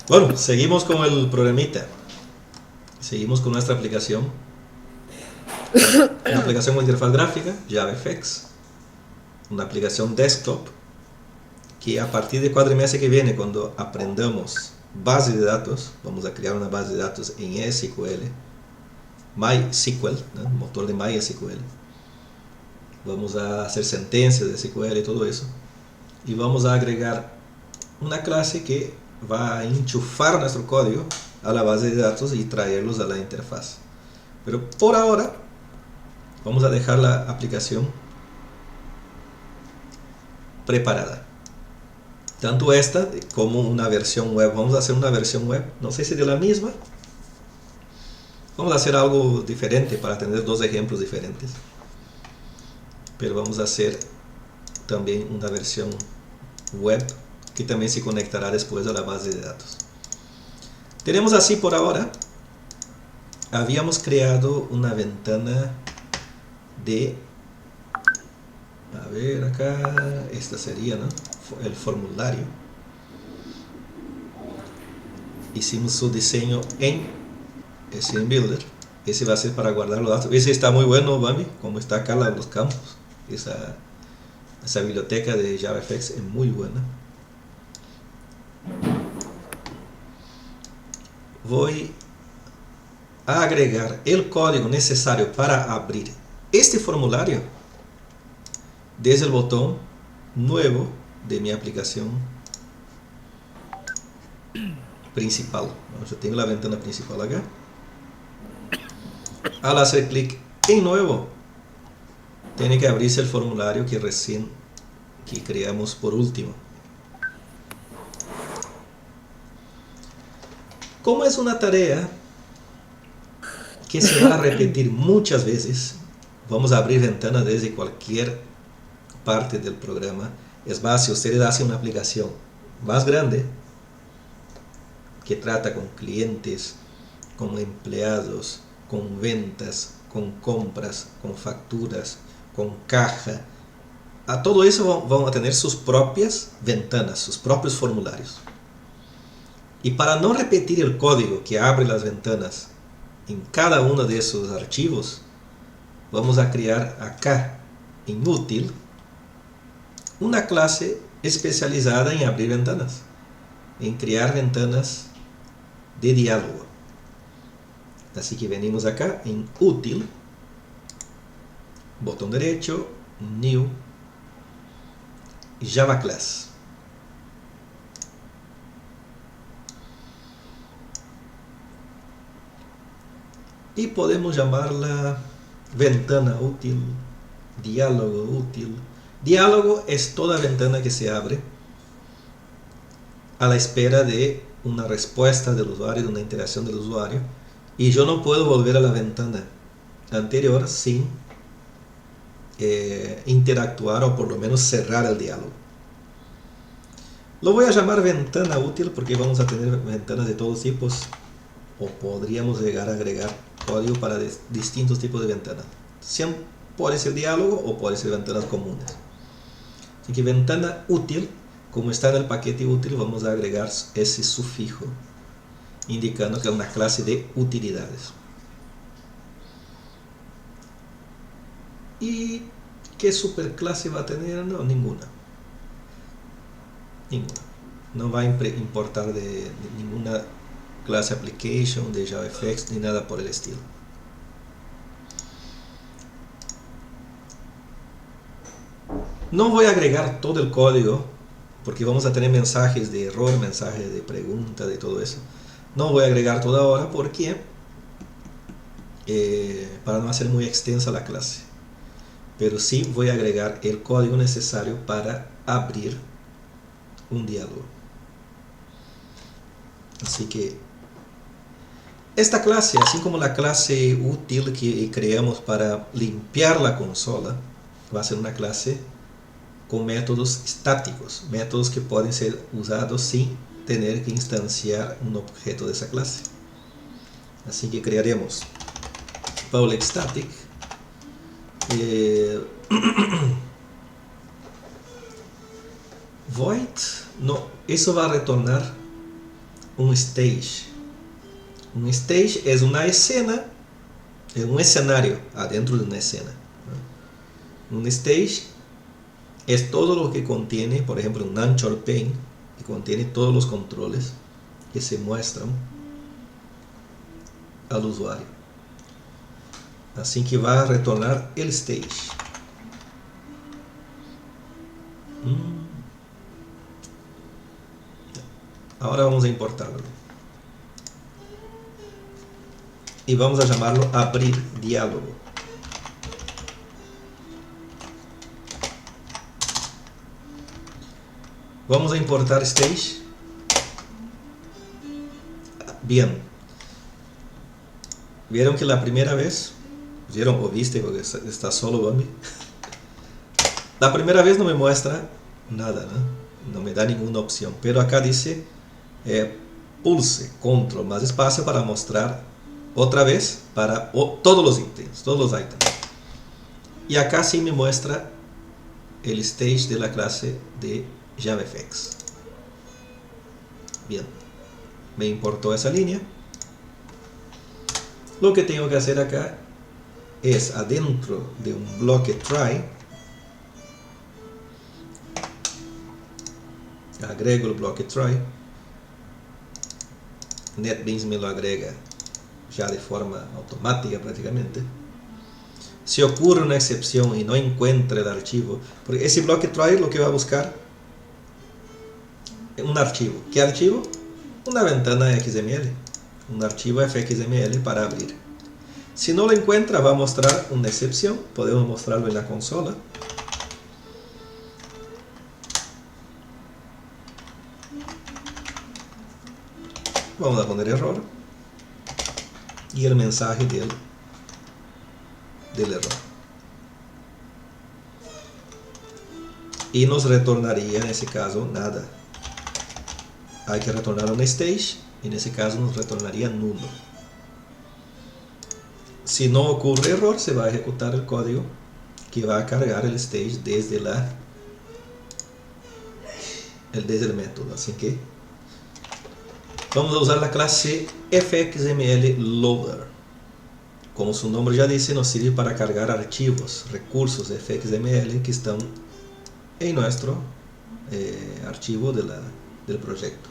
Bueno, seguimos con el programita. Seguimos con nuestra aplicación. Una aplicación con interfaz gráfica, JavaFX. Una aplicación desktop que a partir del cuatrimestre que viene, cuando aprendamos base de datos, vamos a crear una base de datos en SQL, MySQL, ¿no? Motor de MySQL. Vamos a hacer sentencias de SQL y todo eso. Y vamos a agregar una clase que va a enchufar nuestro código a la base de datos y traerlos a la interfaz. Pero por ahora vamos a dejar la aplicación preparada. Tanto esta como una versión web. Vamos a hacer una versión web, no sé si de la misma. Vamos a hacer algo diferente para tener dos ejemplos diferentes. Pero vamos a hacer también una versión web que también se conectará después a la base de datos. Tenemos así por ahora. Habíamos creado una ventana de, a ver acá, esta sería, ¿no?, el formulario. Hicimos su diseño en SCM Builder. Ese va a ser para guardar los datos. Ese está muy bueno, Bambi, como está acá los campos. Esa biblioteca de JavaFX es muy buena. Voy a agregar el código necesario para abrir este formulario desde el botón nuevo de mi aplicación principal. Yo tengo la ventana principal acá. Al hacer clic en nuevo, tiene que abrirse el formulario que creamos por último. Como es una tarea que se va a repetir muchas veces, vamos a abrir ventanas desde cualquier parte del programa. Es más, si ustedes hacen una aplicación más grande que trata con clientes, con empleados, con ventas, con compras, con facturas, con caja, a todo eso van a tener sus propias ventanas, sus propios formularios. Y para no repetir el código que abre las ventanas en cada uno de esos archivos, vamos a crear acá en útil una clase especializada en abrir ventanas, en crear ventanas de diálogo. Así que venimos acá en útil, botón derecho, new, Java Class. Y podemos llamarla ventana útil, diálogo útil. Diálogo es toda ventana que se abre a la espera de una respuesta del usuario, de una interacción del usuario, y yo no puedo volver a la ventana anterior sin interactuar o por lo menos cerrar el diálogo. Lo voy a llamar ventana útil porque vamos a tener ventanas de todos tipos, o podríamos llegar a agregar código para distintos tipos de ventanas. Sean puede ser diálogo o puede ser ventanas comunes. Así que ventana útil, como está en el paquete útil, vamos a agregar ese sufijo indicando que es una clase de utilidades. ¿Y qué superclase va a tener? No, ninguna. No va a importar de ninguna clase application, de JavaFX, ni nada por el estilo. No voy a agregar todo el código porque vamos a tener mensajes de error, mensajes de pregunta, de todo eso. No voy a agregar todo ahora porque para no hacer muy extensa la clase. Pero sí voy a agregar el código necesario para abrir un diálogo. Así que esta clase, así como la clase útil que creamos para limpiar la consola, va a ser una clase con métodos estáticos, métodos que pueden ser usados sin tener que instanciar un objeto de esa clase. Así que crearemos public static void, no, eso va a retornar un stage. Un stage es una escena, es un escenario adentro de una escena. Un stage es todo lo que contiene, por ejemplo, un Anchor Pane, que contiene todos los controles que se muestran al usuario. Así que va a retornar el stage. Ahora vamos a importarlo. Y vamos a llamarlo abrir diálogo. Vamos a importar stage. Bien. ¿Vieron que la primera vez? ¿Vieron o viste? Porque está solo Bambi. La primera vez no me muestra nada, ¿no? No me da ninguna opción. Pero acá dice pulse control más espacio para mostrar otra vez para todos los ítems, todos los items. Y acá sí me muestra el stage de la clase de JavaFX. Bien, me importó esa línea. Lo que tengo que hacer acá es adentro de un bloque try, agrego el bloque try. NetBeans me lo agrega ya de forma automática prácticamente. Si ocurre una excepción y no encuentra el archivo, porque ese bloque try lo que va a buscar es un archivo. ¿Qué archivo? Una ventana XML, un archivo fxml para abrir. Si no lo encuentra, va a mostrar una excepción. Podemos mostrarlo en la consola. Vamos a poner error y el mensaje del error. Y nos retornaría en ese caso nada. Hay que retornar un stage, en ese caso nos retornaría nulo. Si no ocurre error, se va a ejecutar el código que va a cargar el stage desde el método. Así que vamos a usar la clase fxml_loader. Como su nombre ya dice, nos sirve para cargar archivos, recursos de fxml que están en nuestro archivo del proyecto.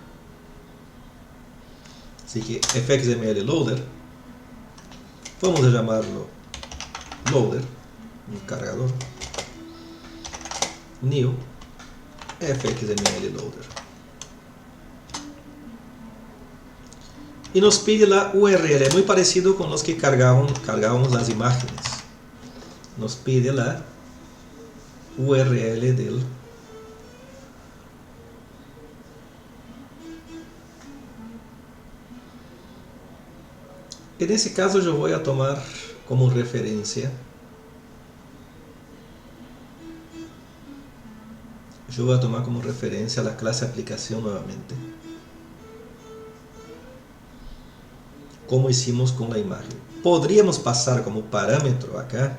Así que fxml_loader, vamos a llamarlo loader, un cargador, new fxml_loader. Y nos pide la URL, muy parecido con los que cargábamos las imágenes. Nos pide la URL del en ese caso yo voy a tomar como referencia la clase aplicación nuevamente, como hicimos con la imagen. Podríamos pasar como parámetro acá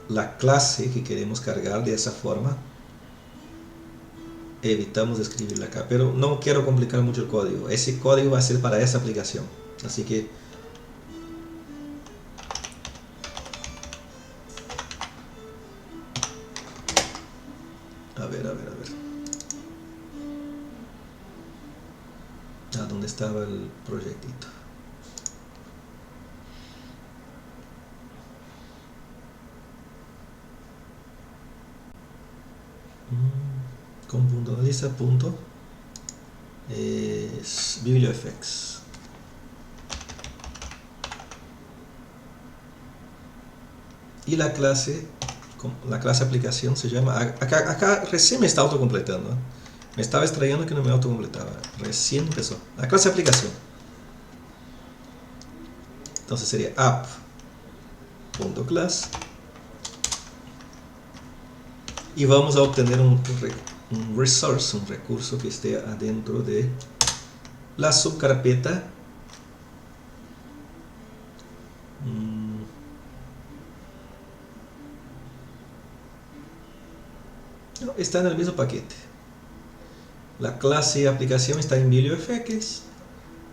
la clase que queremos cargar de esa forma. Evitamos escribirla acá, pero no quiero complicar mucho el código. Ese código va a ser para esa aplicación, así que a ver. ¿Dónde estaba el proyectito? Con punto de lista, punto es bibliofx. Y la clase aplicación se llama, acá recién me está autocompletando, ¿eh? Me estaba extrayendo que no me autocompletaba, recién empezó. La clase aplicación, entonces sería app.class y vamos a obtener un resource, un recurso que esté adentro de la subcarpeta no, está en el mismo paquete. La clase aplicación está en bibliofx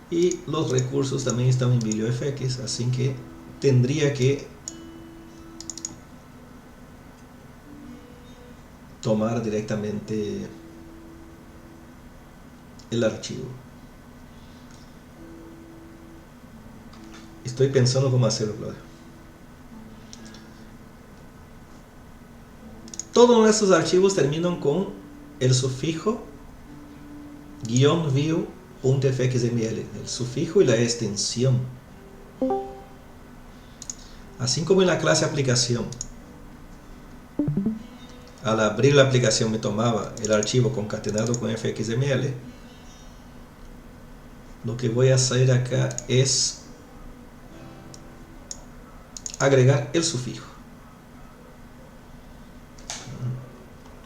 y los recursos también están en bibliofx, así que tendría que tomar directamente el archivo. Estoy pensando cómo hacerlo, Claudio. Todos nuestros archivos terminan con el sufijo --view.fxml, el sufijo y la extensión. Así como en la clase aplicación, al abrir la aplicación me tomaba el archivo concatenado con fxml, lo que voy a hacer acá es agregar el sufijo.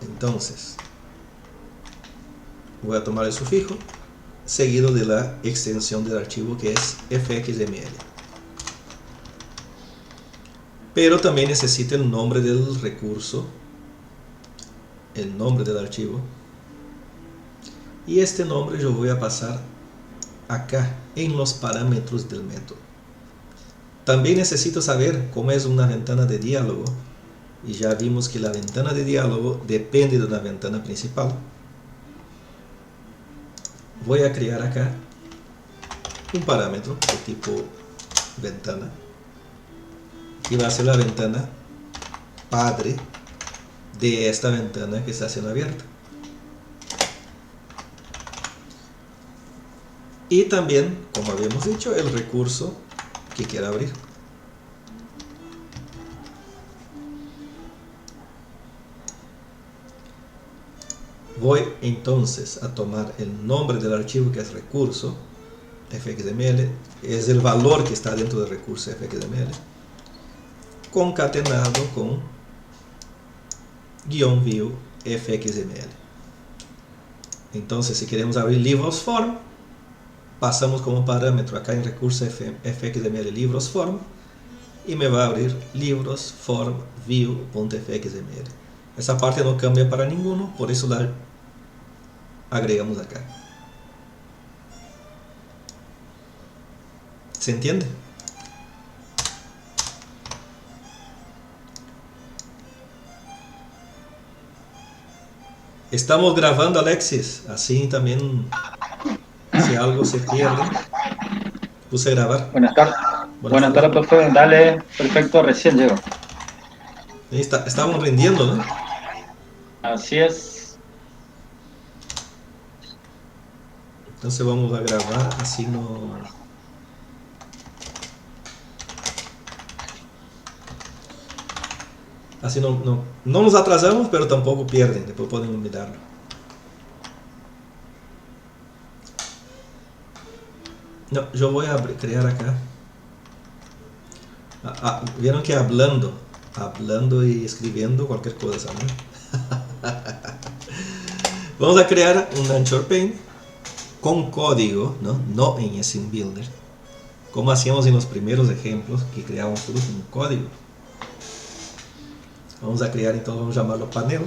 Entonces voy a tomar el sufijo seguido de la extensión del archivo, que es fxml, pero también necesita el nombre del recurso, el nombre del archivo, y este nombre yo voy a pasar acá en los parámetros del método. También necesito saber cómo es una ventana de diálogo, y ya vimos que la ventana de diálogo depende de una ventana principal. Voy a crear acá un parámetro de tipo ventana, y va a ser la ventana padre de esta ventana que está siendo abierta. Y también, como habíamos dicho, el recurso que quiera abrir. Voy entonces a tomar el nombre del archivo, que es recurso fxml, es el valor que está dentro del recurso fxml, concatenado con --view fxml. Entonces, si queremos abrir libros form, pasamos como parámetro acá en recurso fxml libros form, y me va a abrir libros form view.fxml. Esa parte no cambia para ninguno, por eso la agregamos acá. ¿Se entiende? Estamos grabando, Alexis, así también si algo se pierde. Puse a grabar. Buenas tardes. Buenas tardes, profe. Dale, perfecto, recién llego. Estamos rindiendo, ¿no? Así es. Entonces vamos a grabar, así no nos atrasamos, pero tampoco pierden, después podemos mirarlo. No, yo voy a crear acá. Vieron que hablando y escribiendo cualquier cosa, ¿no? Vamos a crear un Anchor Pane con código, no en Scene Builder, como hacíamos en los primeros ejemplos que creábamos todo con código. Vamos a crear, entonces vamos a llamarlo panel,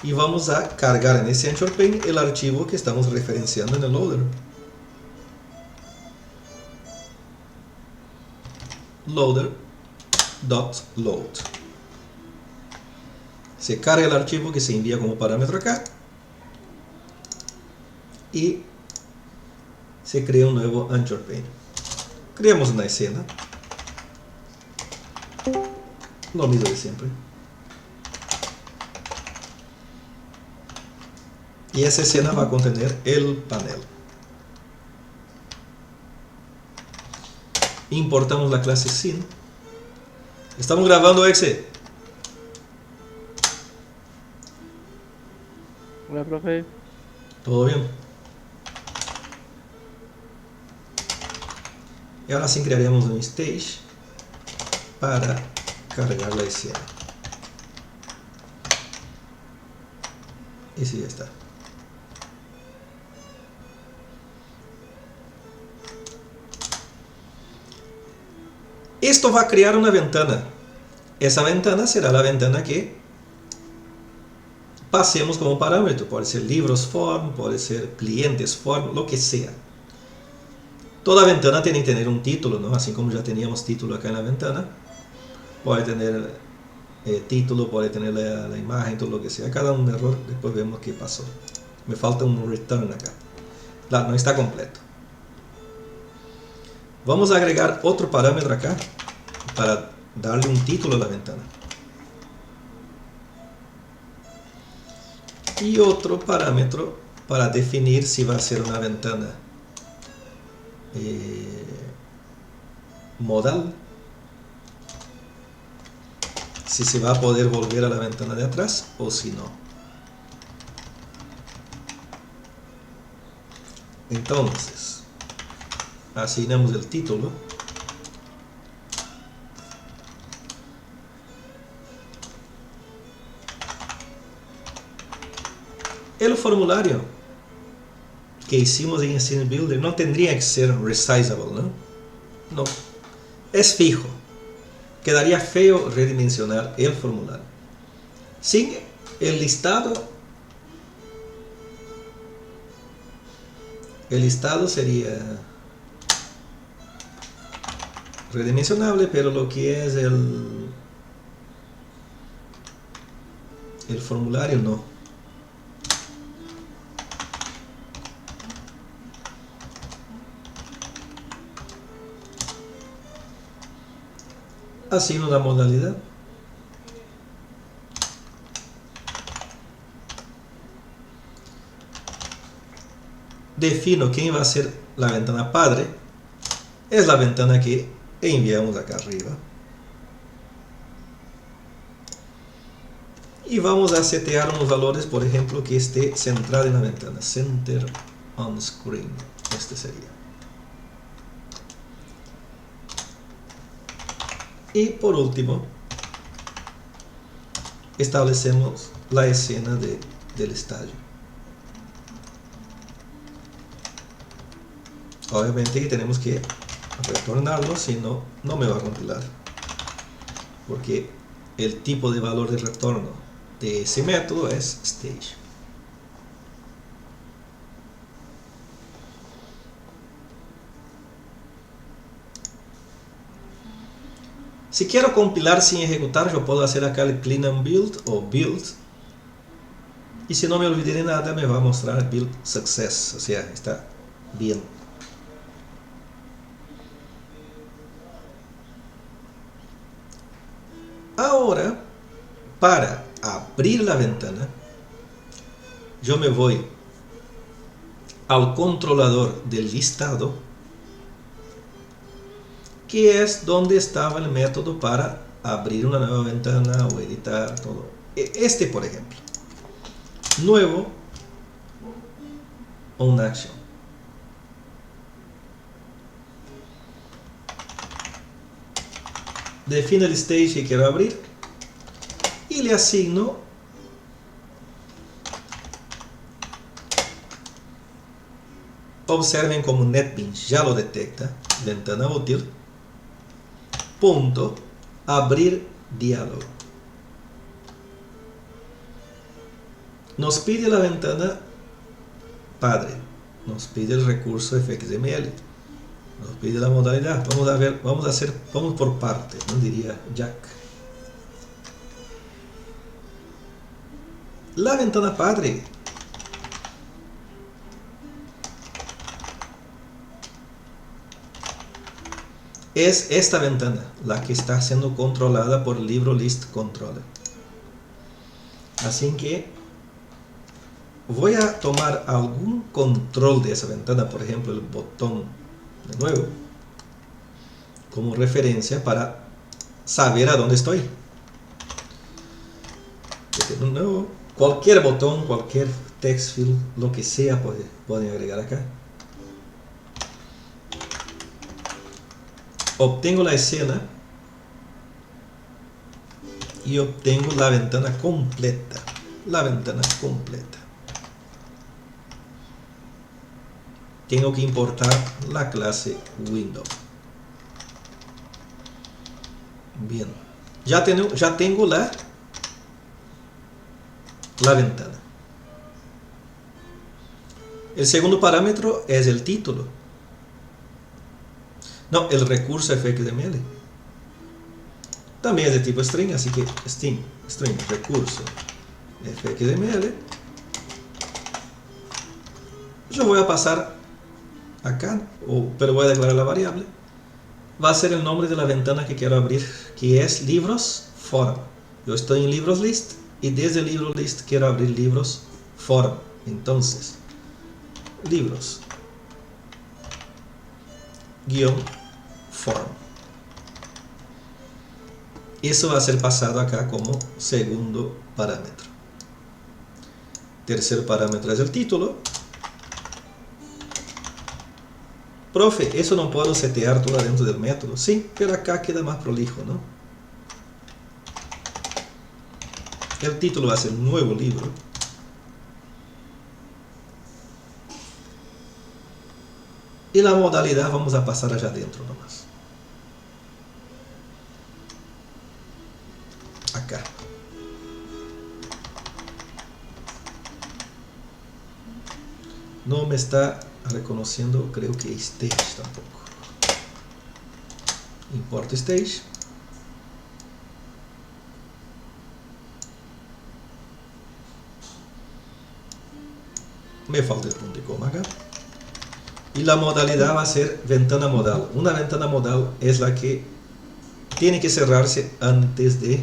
y vamos a cargar en ese Anchor Pane el archivo que estamos referenciando en el loader. Loader.load. Se carga el archivo que se envía como parámetro acá, y se crea un nuevo Anchor Pane. Creamos una escena, lo mismo de siempre, y esa escena va a contener el panel. Importamos la clase scene. Estamos grabando, Exe. Hola, profe. ¿Todo bien? Y ahora sí crearemos un stage para cargar la escena. Y sí, ya está. Esto va a crear una ventana. Esa ventana será la ventana que pasemos como parámetro. Puede ser libros form, puede ser clientes form, lo que sea. Toda ventana tiene que tener un título, ¿no? Así como ya teníamos título acá en la ventana. Puede tener título, puede tener la imagen, todo lo que sea. Cada un error, después vemos qué pasó. Me falta un return acá. Claro, no está completo. Vamos a agregar otro parámetro acá para darle un título a la ventana. Y otro parámetro para definir si va a ser una ventana modal, si se va a poder volver a la ventana de atrás o si no. Entonces, asignamos el título. El formulario que hicimos en Scene Builder no tendría que ser resizable, ¿no? No, es fijo. Quedaría feo redimensionar el formulario. Sin el listado sería redimensionable, pero lo que es el formulario no. Así una modalidad. Defino quién va a ser la ventana padre. Es la ventana que enviamos acá arriba. Y vamos a setear unos valores, por ejemplo, que esté centrado en la ventana. Center on screen. Este sería. Y por último, establecemos la escena del estadio. Obviamente que tenemos que retornarlo, si no, no me va a compilar. Porque el tipo de valor de retorno de ese método es stage. Si quiero compilar sin ejecutar, yo puedo hacer acá el clean and build o build. Y si no me olvidé de nada, me va a mostrar build success, o sea, está bien. Ahora, para abrir la ventana, yo me voy al controlador del listado, que es donde estaba el método para abrir una nueva ventana o editar todo. Este, por ejemplo, nuevo on action. Define el stage que quiero abrir y le asigno observen como NetBeans ya lo detecta, ventana útil, punto, abrir diálogo. Nos pide la ventana padre, nos pide el recurso fxml, nos pide la modalidad. Vamos a ver, vamos por partes, ¿no? Diría Jack. La ventana padre es esta ventana, la que está siendo controlada por libro list controller. Así que voy a tomar algún control de esa ventana, por ejemplo el botón de nuevo, como referencia para saber a dónde estoy. De nuevo, cualquier botón, cualquier text field, lo que sea, pueden agregar acá. Obtengo la escena y obtengo la ventana completa. La ventana completa. Tengo que importar la clase window. Bien. Ya tengo la ventana. El segundo parámetro es el título. No, el recurso fxml. También es de tipo string, así que string recurso fxml. Yo voy a pasar acá, pero voy a declarar la variable. Va a ser el nombre de la ventana que quiero abrir, que es libros forum. Yo estoy en libros list y desde libros list quiero abrir libros forum. Entonces, libros guión forum. Eso va a ser pasado acá como segundo parámetro. Tercer parámetro es el título. Profe, eso no puedo setear todo dentro del método. Sí, pero acá queda más prolijo, ¿no? El título va a ser nuevo libro. Y la modalidad vamos a pasar allá adentro nomás. Acá. No me está reconociendo, creo que stage tampoco. Import stage. Me falta el punto y coma acá. Y la modalidad va a ser ventana modal. Una ventana modal es la que tiene que cerrarse antes de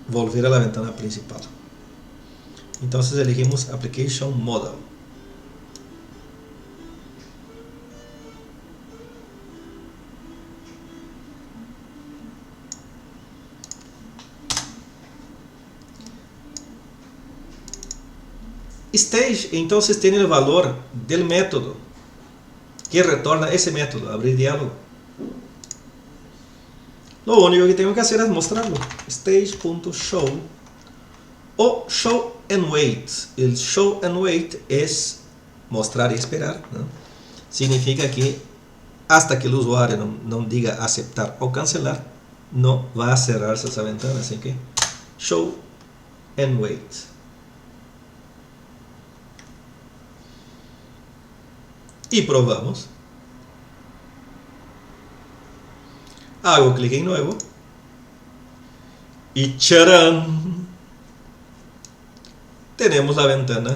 volver a la ventana principal. Entonces elegimos Application Modal. Stage entonces tiene el valor del método que retorna ese método, abrir diálogo. Lo único que tengo que hacer es mostrarlo. Stage.show o show and wait. El show and wait es mostrar y esperar, ¿no? Significa que hasta que el usuario no diga aceptar o cancelar, no va a cerrarse esa ventana. Así que show and wait. Y probamos. Hago clic en nuevo. Y ¡charán! Tenemos la ventana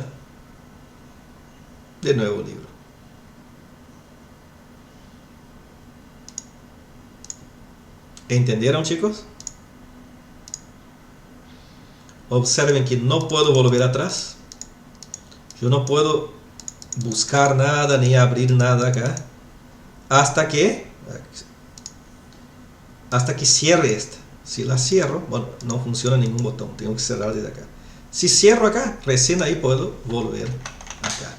de nuevo libro. ¿Entendieron, chicos? Observen que no puedo volver atrás. Yo no puedo buscar nada ni abrir nada acá hasta que cierre esta. Si la cierro, bueno, no funciona ningún botón, tengo que cerrar desde acá. Si cierro acá, recién ahí puedo volver acá.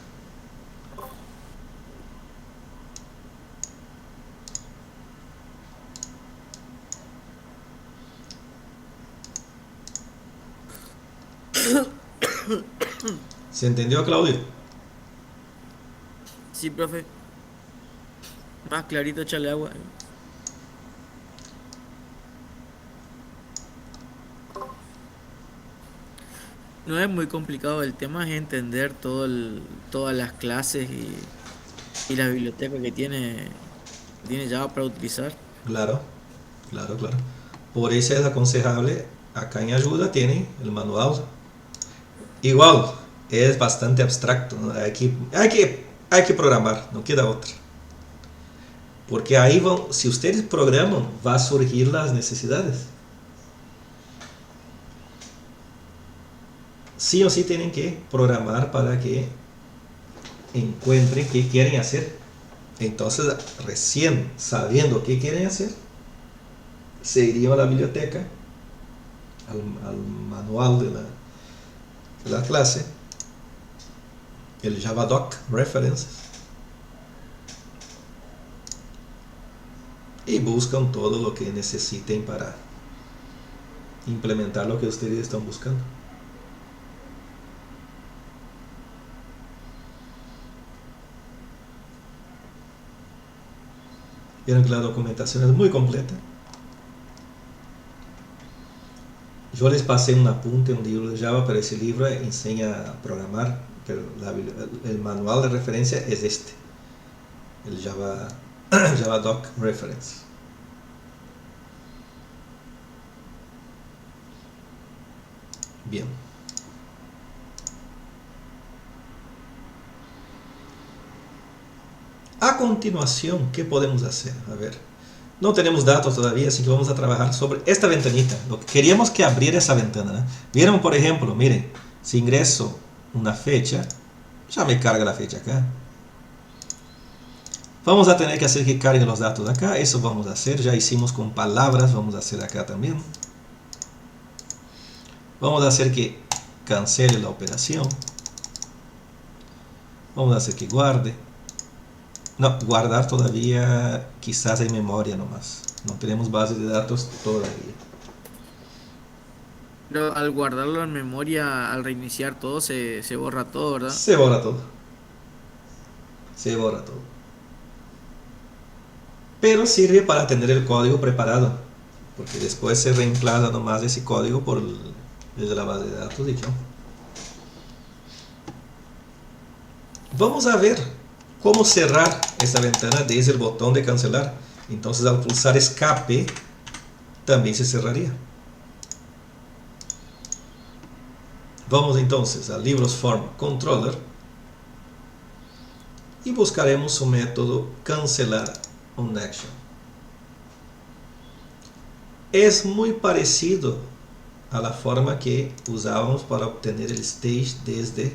¿Se entendió, Claudio? Sí, profe. Más clarito, echarle agua. No es muy complicado, el tema es entender todas las clases y la biblioteca que tiene Java para utilizar. Claro, claro, claro. Por eso es aconsejable, acá en ayuda tiene el manual. Igual, es bastante abstracto, ¿no? Hay que programar, no queda otra. Porque ahí si ustedes programan, va a surgir las necesidades. Sí o sí tienen que programar para que encuentren qué quieren hacer. Entonces, recién sabiendo qué quieren hacer, se irían a la biblioteca, al manual de la clase, el Javadoc References, y buscan todo lo que necesiten para implementar lo que ustedes están buscando. Vieron que la documentación es muy completa. Yo les pasé un apunte, un libro de Java, pero ese libro enseña a programar, pero el manual de referencia es este, el Java, Javadoc Reference. Bien. A continuación, ¿qué podemos hacer? A ver, no tenemos datos todavía, así que vamos a trabajar sobre esta ventanita. Lo que queríamos que abriera esa ventana, ¿no? Vieron, por ejemplo, miren, si ingreso una fecha, ya me carga la fecha acá. Vamos a tener que hacer que cargue los datos acá, eso vamos a hacer, ya hicimos con palabras, vamos a hacer acá también. Vamos a hacer que cancele la operación. Vamos a hacer que guarde. No, guardar todavía quizás en memoria nomás. No tenemos base de datos todavía. Pero al guardarlo en memoria, al reiniciar todo, se borra todo, ¿verdad? Se borra todo. Se borra todo. Pero sirve para tener el código preparado. Porque después se reemplaza nomás ese código desde la base de datos y ya. Vamos a ver cómo cerrar esta ventana desde el botón de cancelar. Entonces al pulsar escape también se cerraría. Vamos entonces a libros form controller y buscaremos su método cancelar on action. Es muy parecido a la forma que usábamos para obtener el stage desde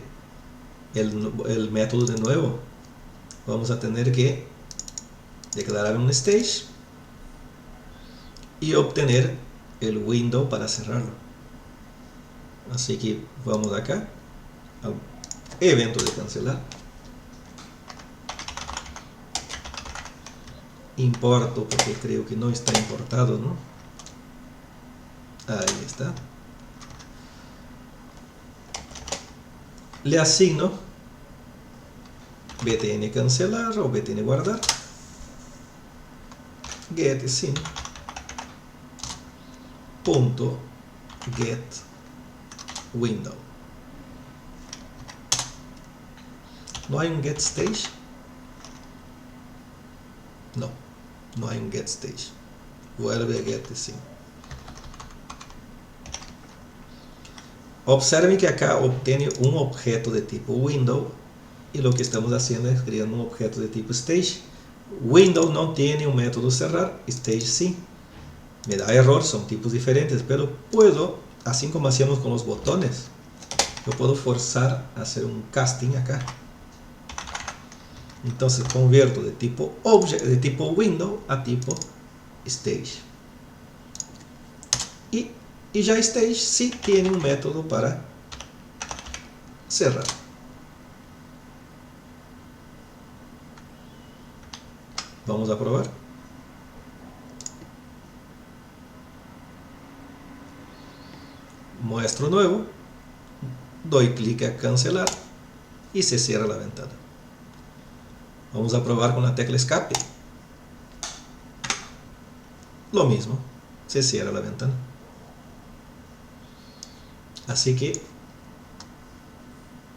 el método de nuevo. Vamos a tener que declarar un stage y obtener el window para cerrarlo. Así que vamos acá al evento de cancelar. Importo porque creo que no está importado, ¿no? Ahí está. Le asigno btn cancelar o btn guardar. Get sim punto get window. ¿No hay un get stage? No, no hay un get stage. Vuelve a get sim. Observen que acá obtiene un objeto de tipo window y lo que estamos haciendo es creando un objeto de tipo stage. Window no tiene un método cerrar, stage sí. Me da error, son tipos diferentes, pero puedo, así como hacíamos con los botones, yo puedo forzar a hacer un casting acá. Entonces convierto de tipo object, de tipo window a tipo stage. Y ya stage sí tiene un método para cerrar. Vamos a probar. Muestro nuevo, doy clic a cancelar y se cierra la ventana. Vamos a probar con la tecla escape. Lo mismo, se cierra la ventana. Así que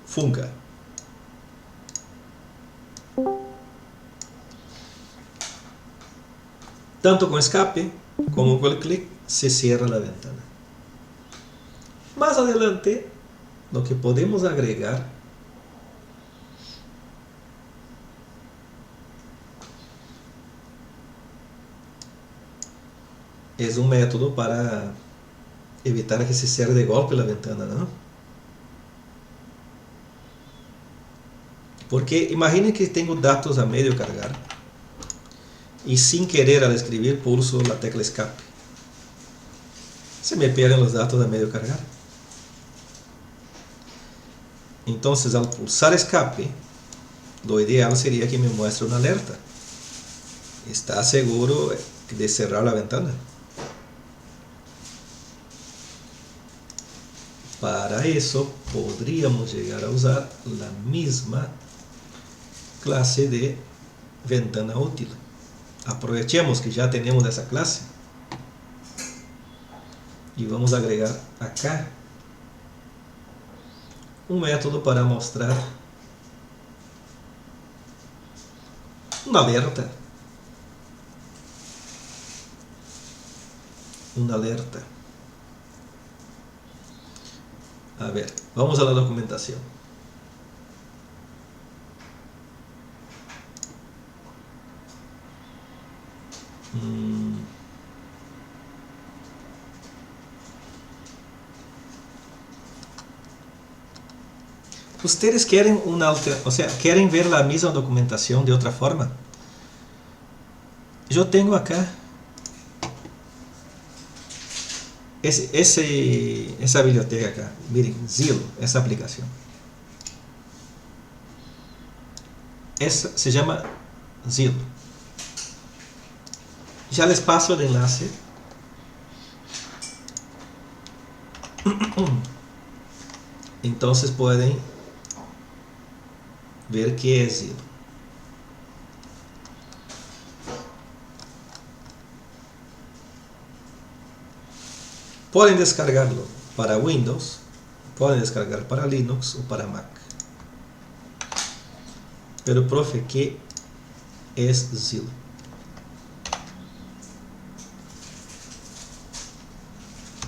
funca. Tanto con escape como con el clic se cierra la ventana. Más adelante, lo que podemos agregar es un método para evitar que se cierre de golpe la ventana, ¿no? Porque imaginen que tengo datos a medio cargar y sin querer al escribir pulso la tecla escape. Se me pierden los datos a medio cargar. Entonces al pulsar escape, lo ideal sería que me muestre una alerta. ¿Está seguro de cerrar la ventana? Para eso podríamos llegar a usar la misma clase de ventana útil. Aprovechemos que ya tenemos esa clase Y vamos a agregar acá un método para mostrar una alerta. Una alerta. A ver, vamos a la documentación. ¿Ustedes quieren quieren ver la misma documentación de otra forma? Yo tengo acá esa biblioteca acá. Miren, Zillow, esa aplicación. Se llama Zillow. Ya les paso el enlace. Entonces pueden ver qué es Zillow. Pueden descargarlo para Windows, pueden descargar para Linux o para Mac. Pero, profe, ¿qué es Zillow?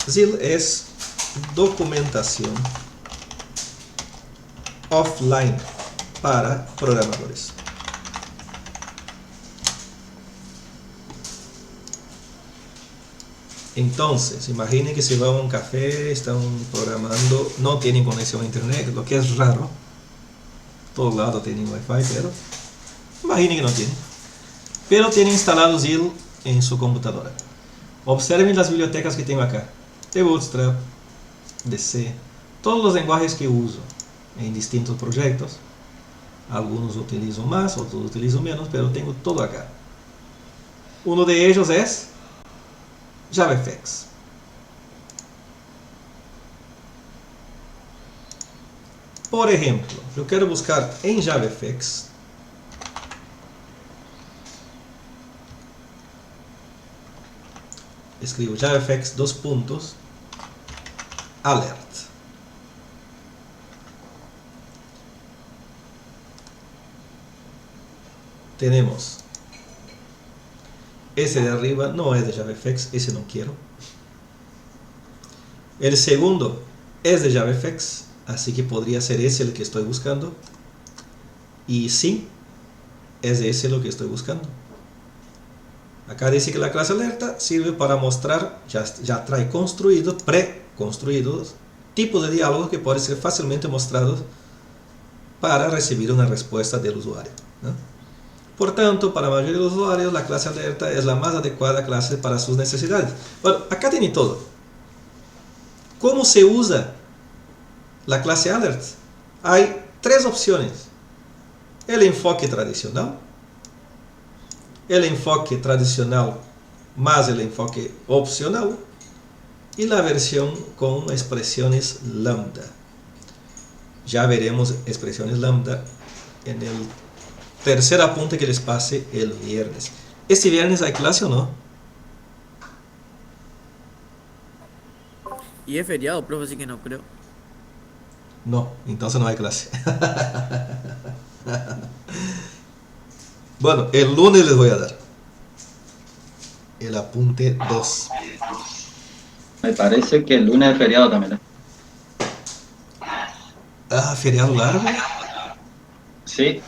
Zillow es documentación offline para programadores. Entonces, imaginen que se van a un café, están programando, no tienen conexión a internet, lo que es raro. Todos lados tienen wifi, pero imaginen que no tienen. Pero tienen instalado Zillow en su computadora. Observen las bibliotecas que tengo acá. De Bootstrap, de C, todos los lenguajes que uso en distintos proyectos. Algunos utilizo más, otros utilizo menos, pero tengo todo acá. Uno de ellos es JavaFX. Por ejemplo, yo quiero buscar en JavaFX escribo JavaFX alert. Tenemos ese de arriba, no es de JavaFX, ese no quiero. El segundo es de JavaFX, así que podría ser ese el que estoy buscando. Y sí, es de ese lo que estoy buscando. Acá dice que la clase alerta sirve para mostrar, ya trae preconstruidos tipos de diálogos que pueden ser fácilmente mostrados para recibir una respuesta del usuario, ¿no? Por tanto, para la mayoría de los usuarios, la clase alerta es la más adecuada clase para sus necesidades. Bueno, acá tiene todo. ¿Cómo se usa la clase alert? Hay tres opciones. El enfoque tradicional más el enfoque opcional y la versión con expresiones lambda. Ya veremos expresiones lambda en el tercer apunte que les pase el viernes. ¿Este viernes hay clase o no? Y es feriado, profe, así que no creo. No, entonces no hay clase. Bueno, el lunes les voy a dar el apunte 2. Me parece que el lunes es feriado también. Ah, feriado largo. Sí.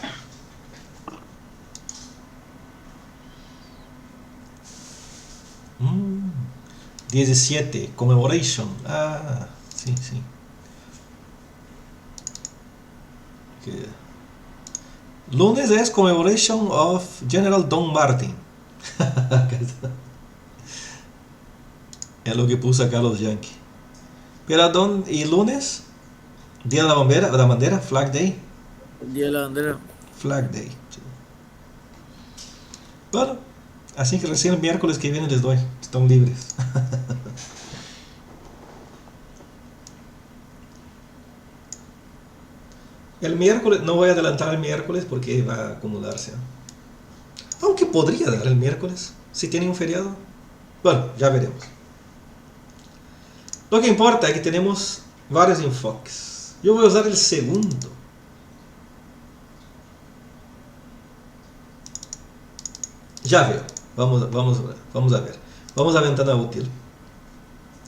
Mm, 17, Commemoration. Ah, sí, sí. Okay. Lunes es Commemoration of General Don Martin. Es lo que puso acá los Yankees. Pero y lunes, Día de la bandera, Flag Day. El día de la bandera. Flag Day. Sí. Bueno, así que recién el miércoles que viene les doy. Están libres. El miércoles, no voy a adelantar el miércoles porque va a acumularse. Aunque podría dar el miércoles, si tiene un feriado. Bueno, ya veremos. Lo que importa es que tenemos varios enfoques. Yo voy a usar el segundo. Ya veo. Vamos a ver. Vamos a ventana útil.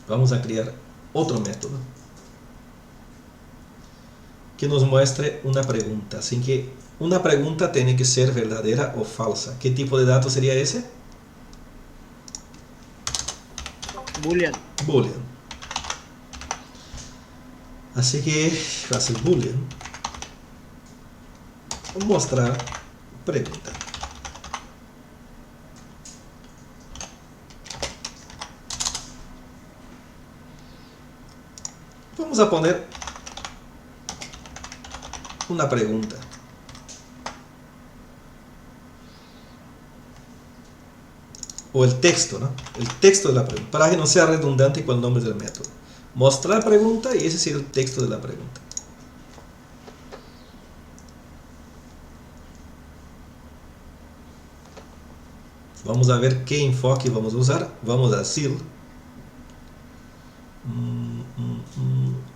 Vamos a crear otro método que nos muestre una pregunta. Así que una pregunta tiene que ser verdadera o falsa. ¿Qué tipo de dato sería ese? Boolean. Boolean. Así que va a ser Boolean. Mostrar pregunta. Vamos a poner una pregunta. O el texto, ¿no? El texto de la pregunta, para que no sea redundante con el nombre del método. Mostrar pregunta y ese sería el texto de la pregunta. Vamos a ver qué enfoque vamos a usar. Vamos a decir,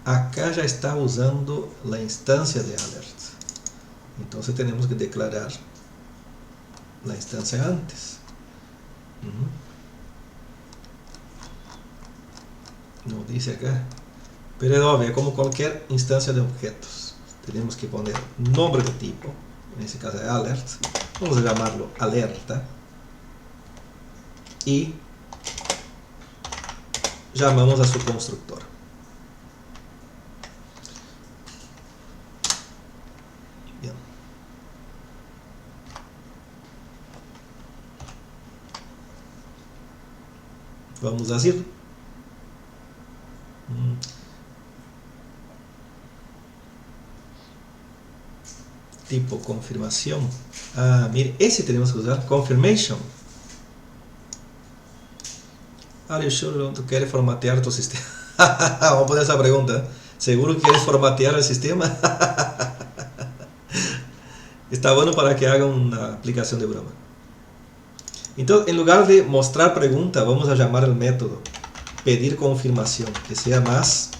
acá ya está usando la instancia de alert. Entonces tenemos que declarar la instancia antes. No dice acá, pero es obvio, como cualquier instancia de objetos. Tenemos que poner nombre de tipo, en este caso es alert. Vamos a llamarlo alerta. Y llamamos a su constructor. Bien. Vamos a decir tipo confirmación. Mire, ese tenemos que usar, confirmation. Are you sure tú quieres formatear tu sistema? Vamos a poner esa pregunta. ¿Seguro que quieres formatear el sistema? Está bueno para que haga una aplicación de broma. Entonces, en lugar de mostrar pregunta, vamos a llamar el método pedir confirmación, que sea más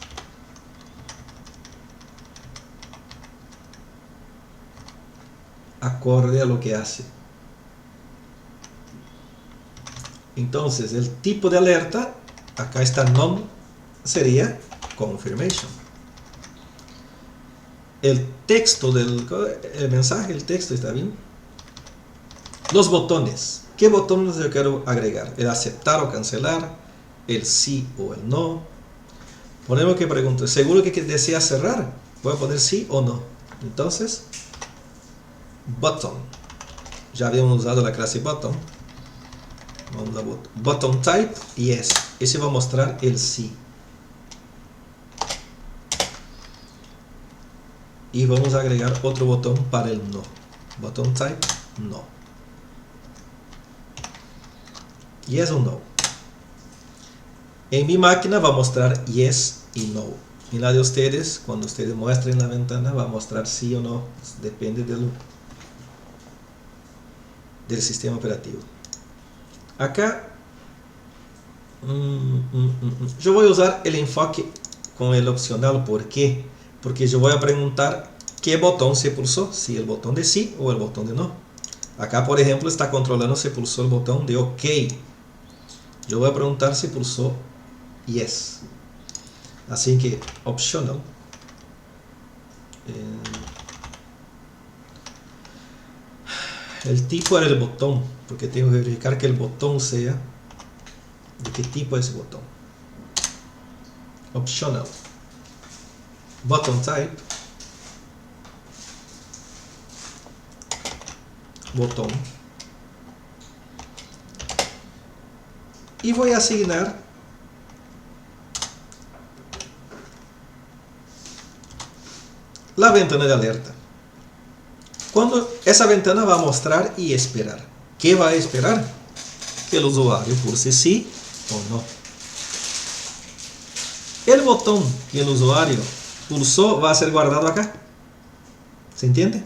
acorde a lo que hace. Entonces, el tipo de alerta, acá está none, sería confirmation. El texto del mensaje, el texto está bien. Los botones. ¿Qué botones yo quiero agregar? El aceptar o cancelar, el sí o el no. Ponemos que pregunte, ¿seguro que desea cerrar? Voy a poner sí o no. Entonces, button. Ya habíamos usado la clase button. Vamos a button type, yes. Ese va a mostrar el sí. Y vamos a agregar otro botón para el no. Button type, no. Yes o no. En mi máquina va a mostrar yes y no. En la de ustedes, cuando ustedes muestren la ventana, va a mostrar sí o no. Depende del sistema operativo. Acá yo voy a usar el enfoque con el opcional. ¿Por qué? Porque yo voy a preguntar qué botón se pulsó, si el botón de sí o el botón de no. Acá, por ejemplo, está controlando si pulsó el botón de OK. Yo voy a preguntar si pulsó yes. Así que optional. El tipo era el botón, porque tengo que verificar que el botón sea de qué tipo es ese botón. Optional. Button type. Botón. Y voy a asignar la ventana de alerta. Cuando esa ventana va a mostrar y esperar. ¿Qué va a esperar? Que el usuario pulse sí o no. El botón que el usuario pulsó va a ser guardado acá. ¿Se entiende?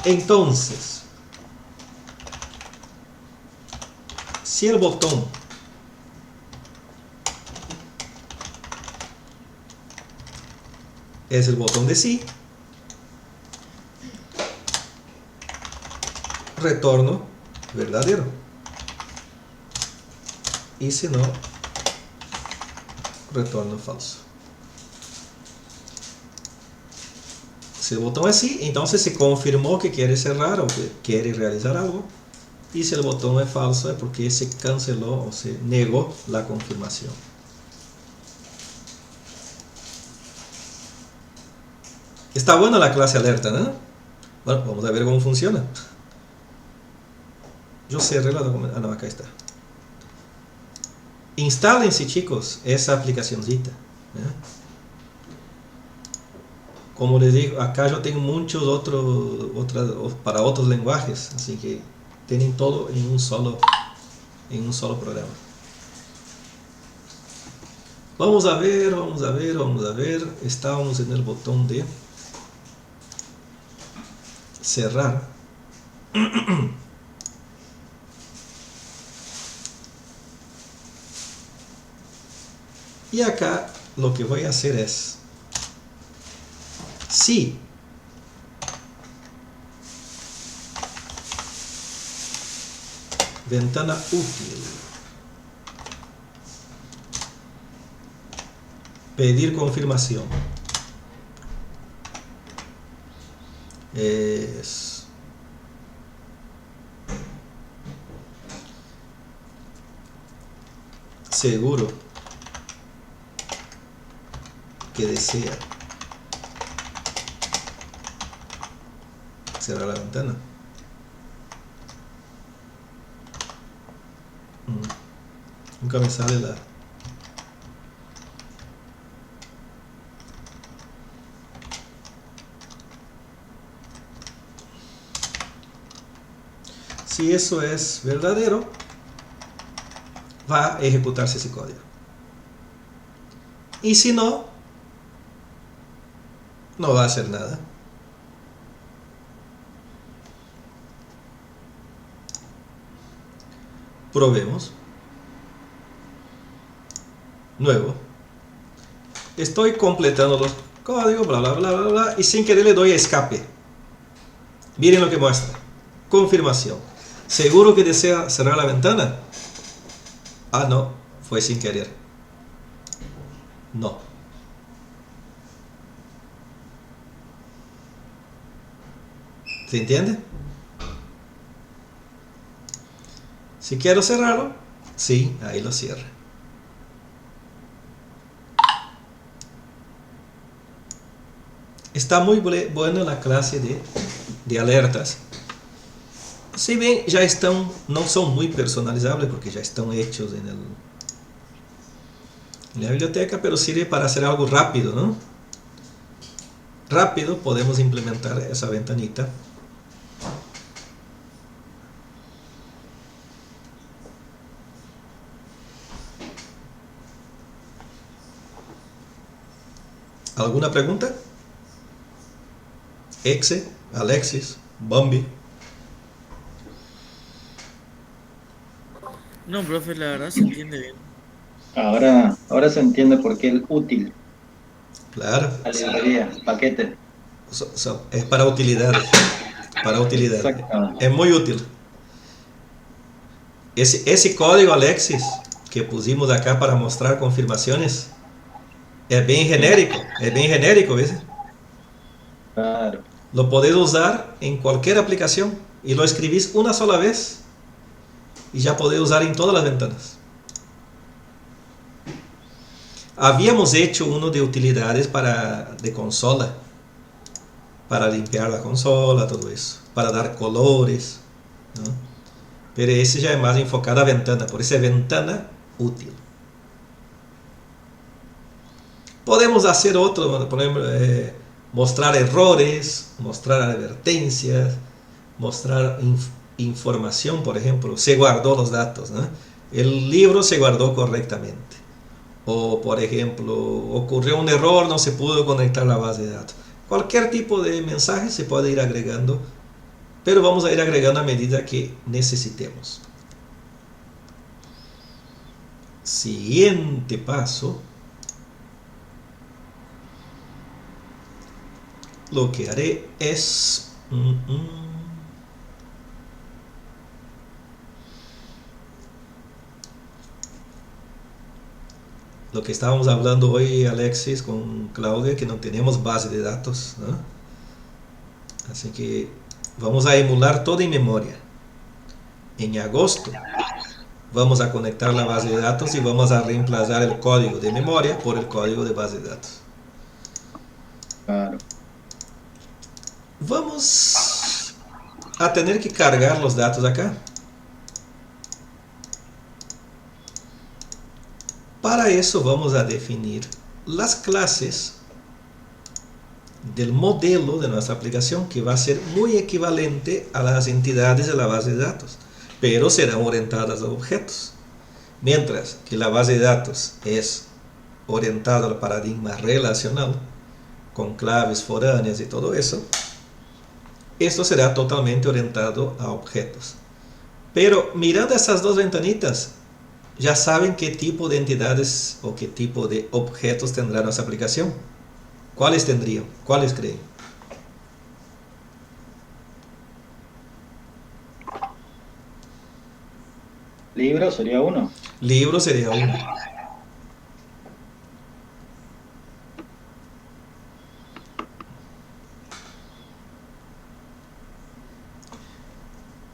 Entonces, si el botón es el botón de sí, retorno verdadero, y si no, retorno falso. Si el botón es sí, entonces se confirmó que quiere cerrar o que quiere realizar algo, y si el botón es falso es porque se canceló o se negó la confirmación. Está buena la clase alerta, ¿no? Bueno, vamos a ver cómo funciona. Yo cerré la documentación. Ah, no, acá está. Instálense, chicos, esa aplicacióncita. Como les digo, acá yo tengo muchos para otros lenguajes, así que tienen todo en un solo programa. Vamos a ver. Estábamos en el botón de cerrar. Y acá lo que voy a hacer es, si ventana útil, pedir confirmación, es seguro que desea cerrar la ventana. Nunca me sale la... Si eso es verdadero, va a ejecutarse ese código. Y si no, no va a hacer nada. Probemos. Nuevo. Estoy completando los códigos, bla, bla, bla, bla, bla, y sin querer le doy a escape. Miren lo que muestra. Confirmación. ¿Seguro que desea cerrar la ventana? Ah, no. Fue sin querer. No. ¿Se entiende? Si quiero cerrarlo, sí, ahí lo cierro. Está muy buena la clase de alertas. Si bien ya están, no son muy personalizables porque ya están hechos en la biblioteca, pero sirve para hacer algo rápido, ¿no? Rápido podemos implementar esa ventanita. ¿Alguna pregunta? Exe, Alexis, Bombi. No, profe, la verdad se entiende bien. Ahora se entiende por qué el útil, Claro, la librería, paquete. es para utilidades. Para utilidad. Exactamente. Es muy útil. Ese código, Alexis, que pusimos acá para mostrar confirmaciones, es bien genérico, ¿ves? Claro. Lo podés usar en cualquier aplicación y lo escribís una sola vez y ya podés usar en todas las ventanas. Habíamos hecho uno de utilidades de consola, para limpiar la consola, todo eso, para dar colores, ¿no? Pero ese ya es más enfocado a ventana, por eso es ventana útil. Podemos hacer otro, por ejemplo, mostrar errores, mostrar advertencias, mostrar información, por ejemplo, se guardó los datos, ¿no? El libro se guardó correctamente. O, por ejemplo, ocurrió un error, no se pudo conectar la base de datos. Cualquier tipo de mensaje se puede ir agregando, pero vamos a ir agregando a medida que necesitemos. Siguiente paso. lo que haré es... lo que estábamos hablando hoy, Alexis, con Claudia, que no tenemos base de datos, ¿no? Así que vamos a emular todo en memoria. En agosto vamos a conectar la base de datos y vamos a reemplazar el código de memoria por el código de base de datos. Claro. Vamos a tener que cargar los datos acá. Para eso vamos a definir las clases del modelo de nuestra aplicación, que va a ser muy equivalente a las entidades de la base de datos, pero serán orientadas a objetos. Mientras que la base de datos es orientada al paradigma relacional, con claves foráneas y todo eso, esto será totalmente orientado a objetos. Pero mirando esas dos ventanitas, ya saben qué tipo de entidades o qué tipo de objetos tendrá nuestra aplicación. ¿Cuáles tendrían? ¿Cuáles creen? Libro sería uno. Libro sería uno.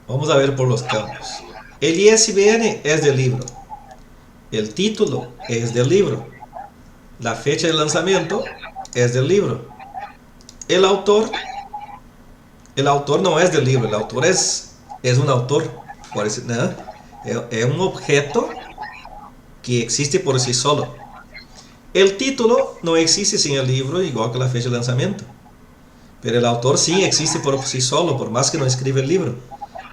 Vamos a ver por los campos. El ISBN es del libro. El título es del libro. La fecha de lanzamiento es del libro. El autor no es del libro. El autor es un autor. Por eso, ¿no? Es un objeto que existe por sí solo. El título no existe sin el libro, igual que la fecha de lanzamiento. Pero el autor sí existe por sí solo, por más que no escribe el libro.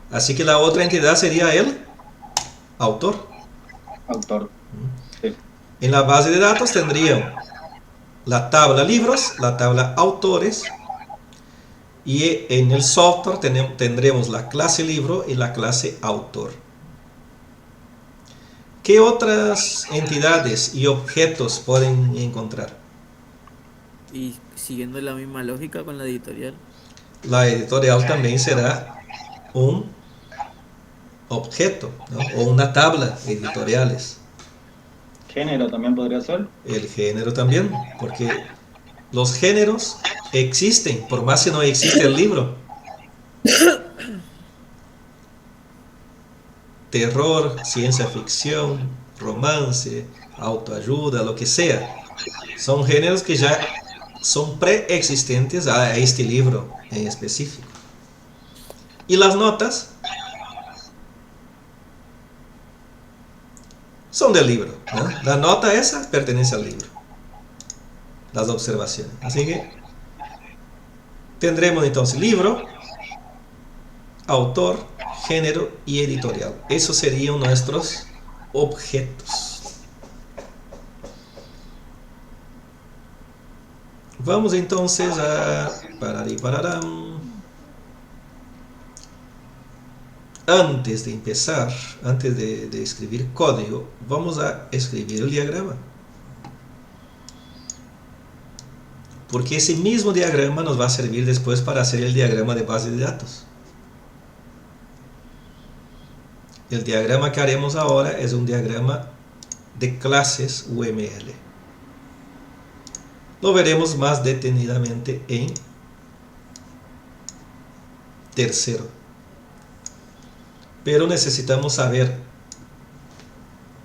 Así que la otra entidad sería el autor. Autor. Sí. En la base de datos tendrían la tabla libros, la tabla autores, y en el software tendremos la clase libro y la clase autor. ¿Qué otras entidades y objetos pueden encontrar? Y siguiendo la misma lógica con la editorial. La editorial también será un objeto, ¿no? O una tabla editoriales. Género también podría ser. El género también, porque los géneros existen, por más que no existe el libro. Terror, ciencia ficción, romance, autoayuda, lo que sea. Son géneros que ya son preexistentes a este libro en específico. Y las notas son del libro, ¿no? La nota esa pertenece al libro. Las observaciones. Así que tendremos entonces libro, autor, género y editorial. Esos serían nuestros objetos. Vamos entonces a antes de empezar, antes de escribir código, vamos a escribir el diagrama. Porque ese mismo diagrama nos va a servir después para hacer el diagrama de base de datos. El diagrama que haremos ahora es un diagrama de clases UML. Lo veremos más detenidamente en tercero. Pero necesitamos saber,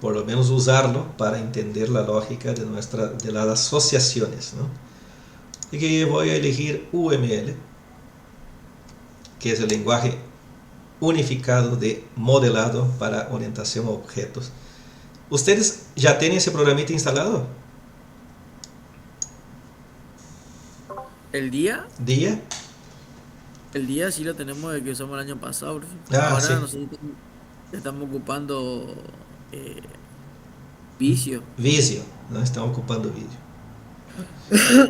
por lo menos usarlo, para entender la lógica de las asociaciones, ¿no? Así que voy a elegir UML, que es el lenguaje unificado de modelado para orientación a objetos. ¿Ustedes ya tienen ese programita instalado? ¿El día? ¿Día? El día sí lo tenemos de que usamos el año pasado, profe. Ah, Ahora sí. nosotros estamos ocupando Visio. Visio, ¿no? Estamos ocupando Visio.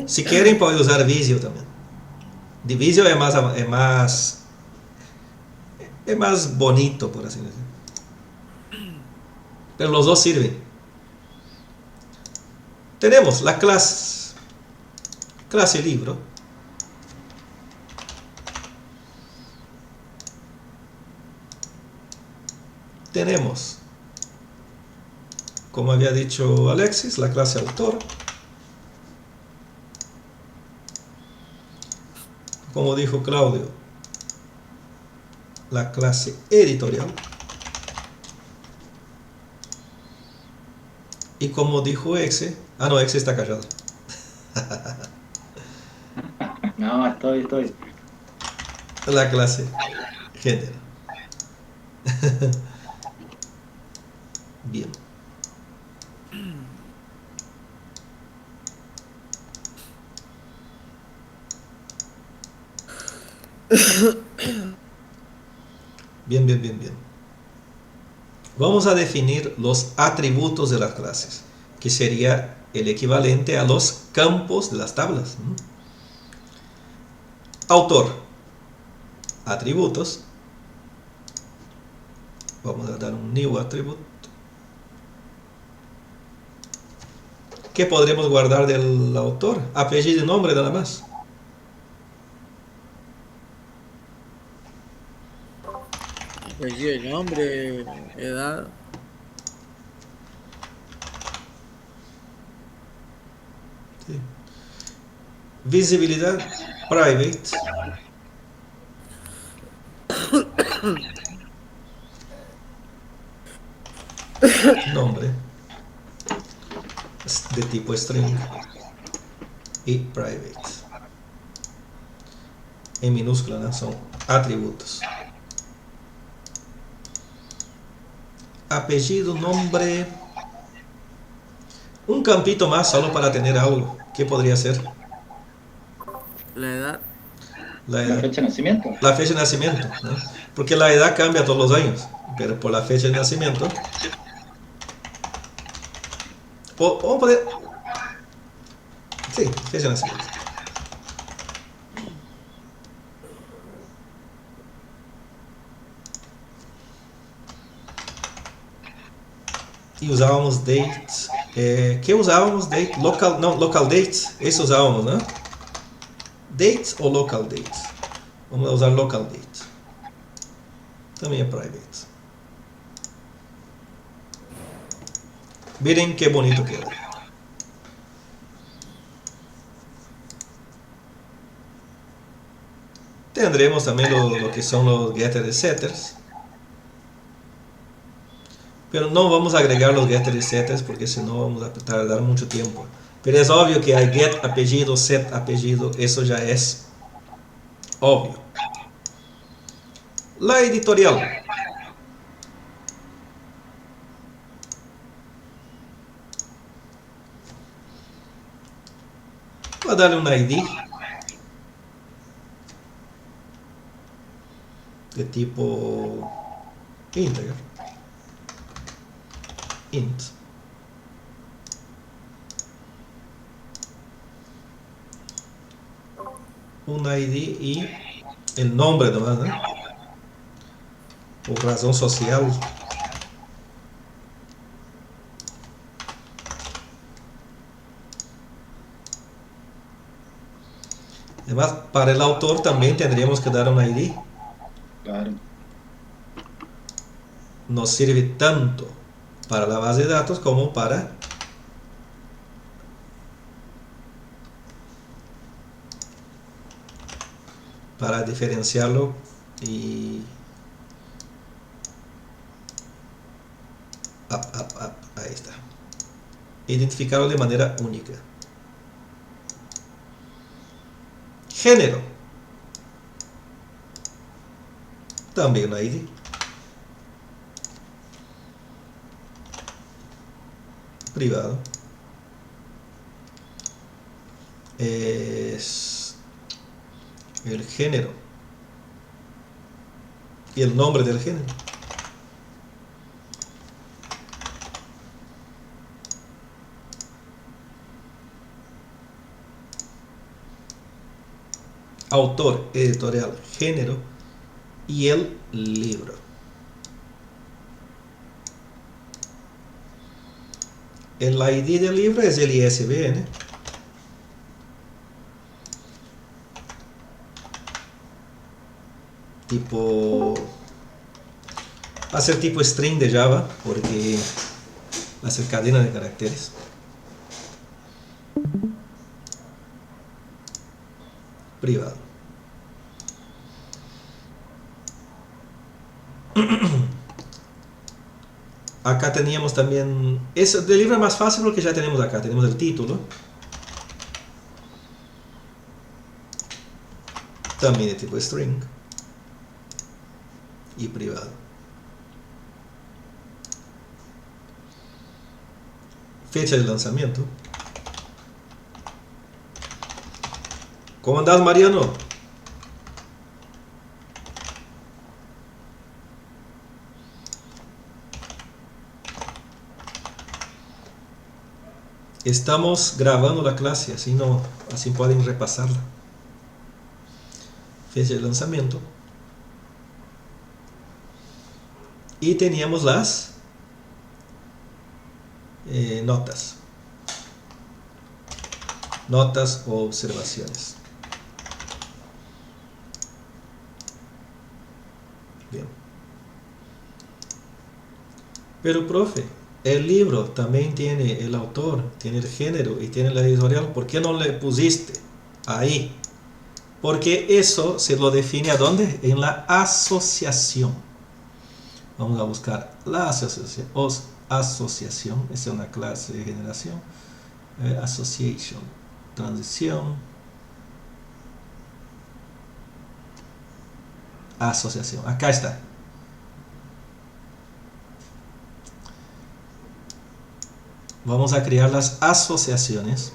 Si quieren pueden usar Visio también. De Visio es más bonito, por así decirlo. Pero los dos sirven. Tenemos la clase libro, tenemos, como había dicho Alexis, la clase autor. Como dijo Claudio, la clase editorial. Y como dijo Exe, no, Exe está callado. No, estoy. La clase género. Bien. Bien. Vamos a definir los atributos de las clases, que sería el equivalente a los campos de las tablas. Autor, atributos. Vamos a dar un new attribute. ¿Qué podremos guardar del autor? Apellido y nombre nada más. Apellido, nombre, edad. Sí. Visibilidad, private. Nombre de tipo string y private. En minúscula, ¿no? Son atributos. Apellido, nombre. Un campito más solo para tener algo. ¿Qué podría ser? La edad. La La edad. fecha de nacimiento. La fecha de nacimiento, ¿no? Porque la edad cambia todos los años, pero por la fecha de nacimiento. Vamos a poner. Sí, fecha de nacimiento. Y usábamos dates. ¿Qué usábamos? Date, local, no, local dates. Eso usábamos, ¿no? Dates o local dates. Vamos a usar local dates. También es private. Miren qué bonito queda. Tendremos también lo que son los getters y setters. Pero no vamos a agregar los getters y setters porque si no vamos a tardar mucho tiempo. Pero es obvio que hay get apellido, set apellido, eso ya es obvio. La editorial. Voy a darle un ID de tipo integer. Int. Un ID y el nombre nomás, ¿no? Por razón social. Además, para el autor también tendríamos que dar un ID. Claro. Nos sirve tanto para la base de datos como para diferenciarlo y ahí está, identificarlo de manera única. Género, también un ID. Privado es el género y el nombre del género. Autor, editorial, género y el libro. El ID del libro es el ISBN. Tipo Va a ser tipo string de Java, porque va a ser cadena de caracteres. Privado. Acá teníamos también, del libro es más fácil porque ya tenemos acá, tenemos el título. También de tipo string. Y privado. Fecha de lanzamiento. ¿Cómo andás, Mariano? Estamos grabando la clase, así pueden repasarla. Fecha de lanzamiento. Y teníamos las notas. Notas o observaciones. Bien. Pero, profe, el libro también tiene el autor, tiene el género y tiene la editorial. ¿Por qué no le pusiste ahí? Porque eso se lo define ¿a dónde? En la asociación. Vamos a buscar la asociación. Asociación, esta es una clase de generación. Association, transición. Asociación, acá está. Vamos a crear las asociaciones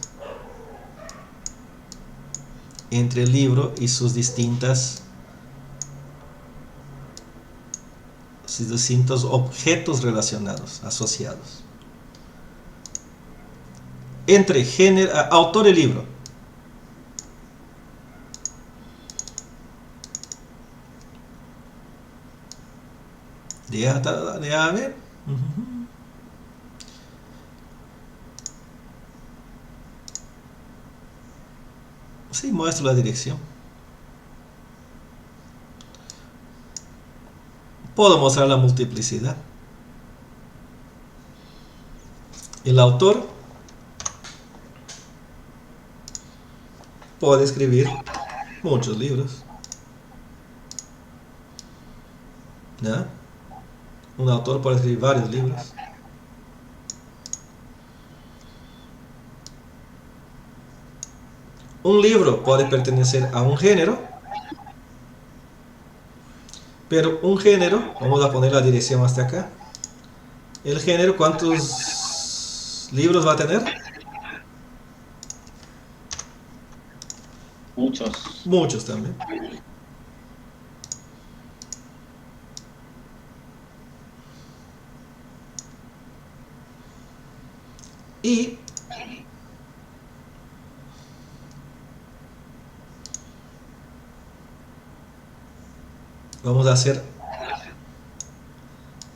entre el libro y sus distintos objetos relacionados, asociados. Entre autor y libro. Deja ver. Sí, muestro la dirección. Puedo mostrar la multiplicidad. El autor puede escribir muchos libros. ¿No? Un autor puede escribir varios libros. Un libro puede pertenecer a un género, pero un género, vamos a poner la dirección hasta acá. El género, ¿cuántos libros va a tener? Muchos. Muchos también. Y vamos a hacer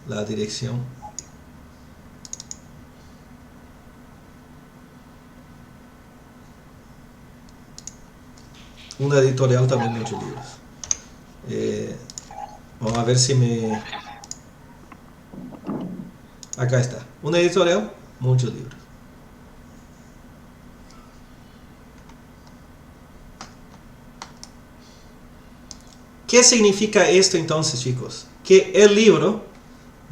la dirección. Una editorial también, muchos libros. Vamos a ver si me... Acá está. Una editorial, muchos libros. ¿Qué significa esto entonces, chicos? Que el libro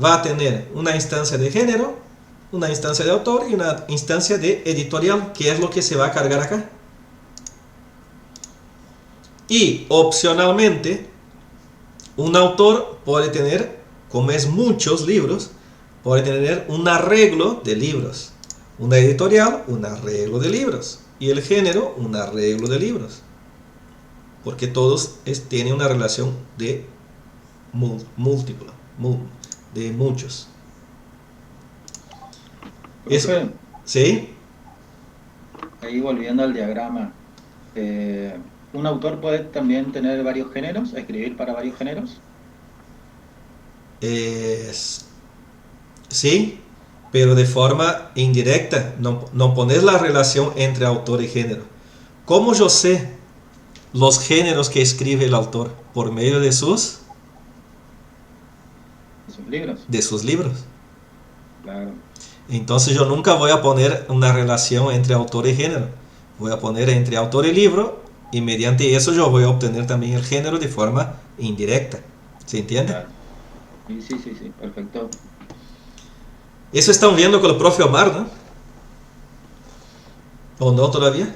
va a tener una instancia de género, una instancia de autor y una instancia de editorial, que es lo que se va a cargar acá. Y opcionalmente, un autor puede tener, como es muchos libros, puede tener un arreglo de libros. Una editorial, un arreglo de libros. Y el género, un arreglo de libros. Porque todos tienen una relación de múltipla, de muchos. Profe, ¿Sí? ahí volviendo al diagrama, ¿un autor puede también tener varios géneros, escribir para varios géneros? Sí, pero de forma indirecta. No pones la relación entre autor y género. ¿Cómo yo sé De los géneros que escribe el autor? Por medio de sus sus libros. de sus libros. Claro. Entonces yo nunca voy a poner una relación entre autor y género. Voy a poner entre autor y libro y mediante eso yo voy a obtener también el género de forma indirecta. ¿Se entiende? Claro. Sí, sí, sí, sí, perfecto. Eso están viendo con el profe Omar, ¿no? ¿O no todavía?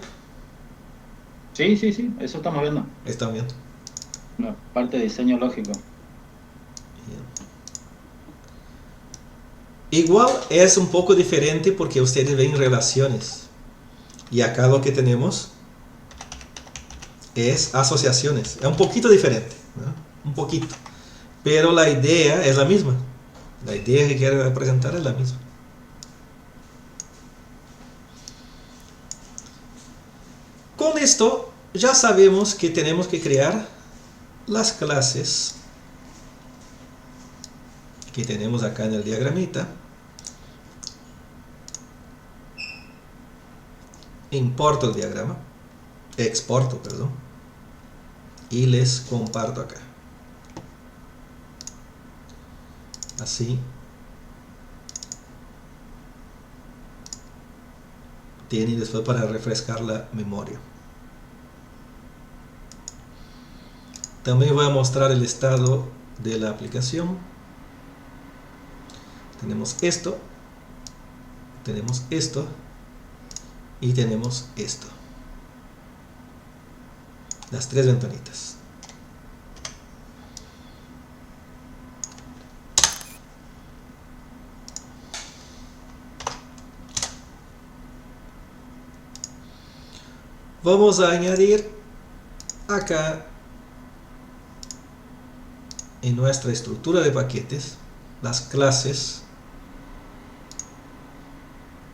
Sí, sí, sí, eso estamos viendo. Están viendo. La parte de diseño lógico. Igual es un poco diferente porque ustedes ven relaciones. Y acá lo que tenemos es asociaciones. Es un poquito diferente, ¿no? Un poquito. Pero la idea es la misma. La idea que quiere representar es la misma. Con esto ya sabemos que tenemos que crear las clases que tenemos acá en el diagramita. Importo el diagrama, exporto, perdón, y les comparto acá. Así tienen después para refrescar la memoria. También voy a mostrar el estado de la aplicación. Tenemos esto y tenemos esto. Las tres ventanitas. Vamos a añadir acá en nuestra estructura de paquetes las clases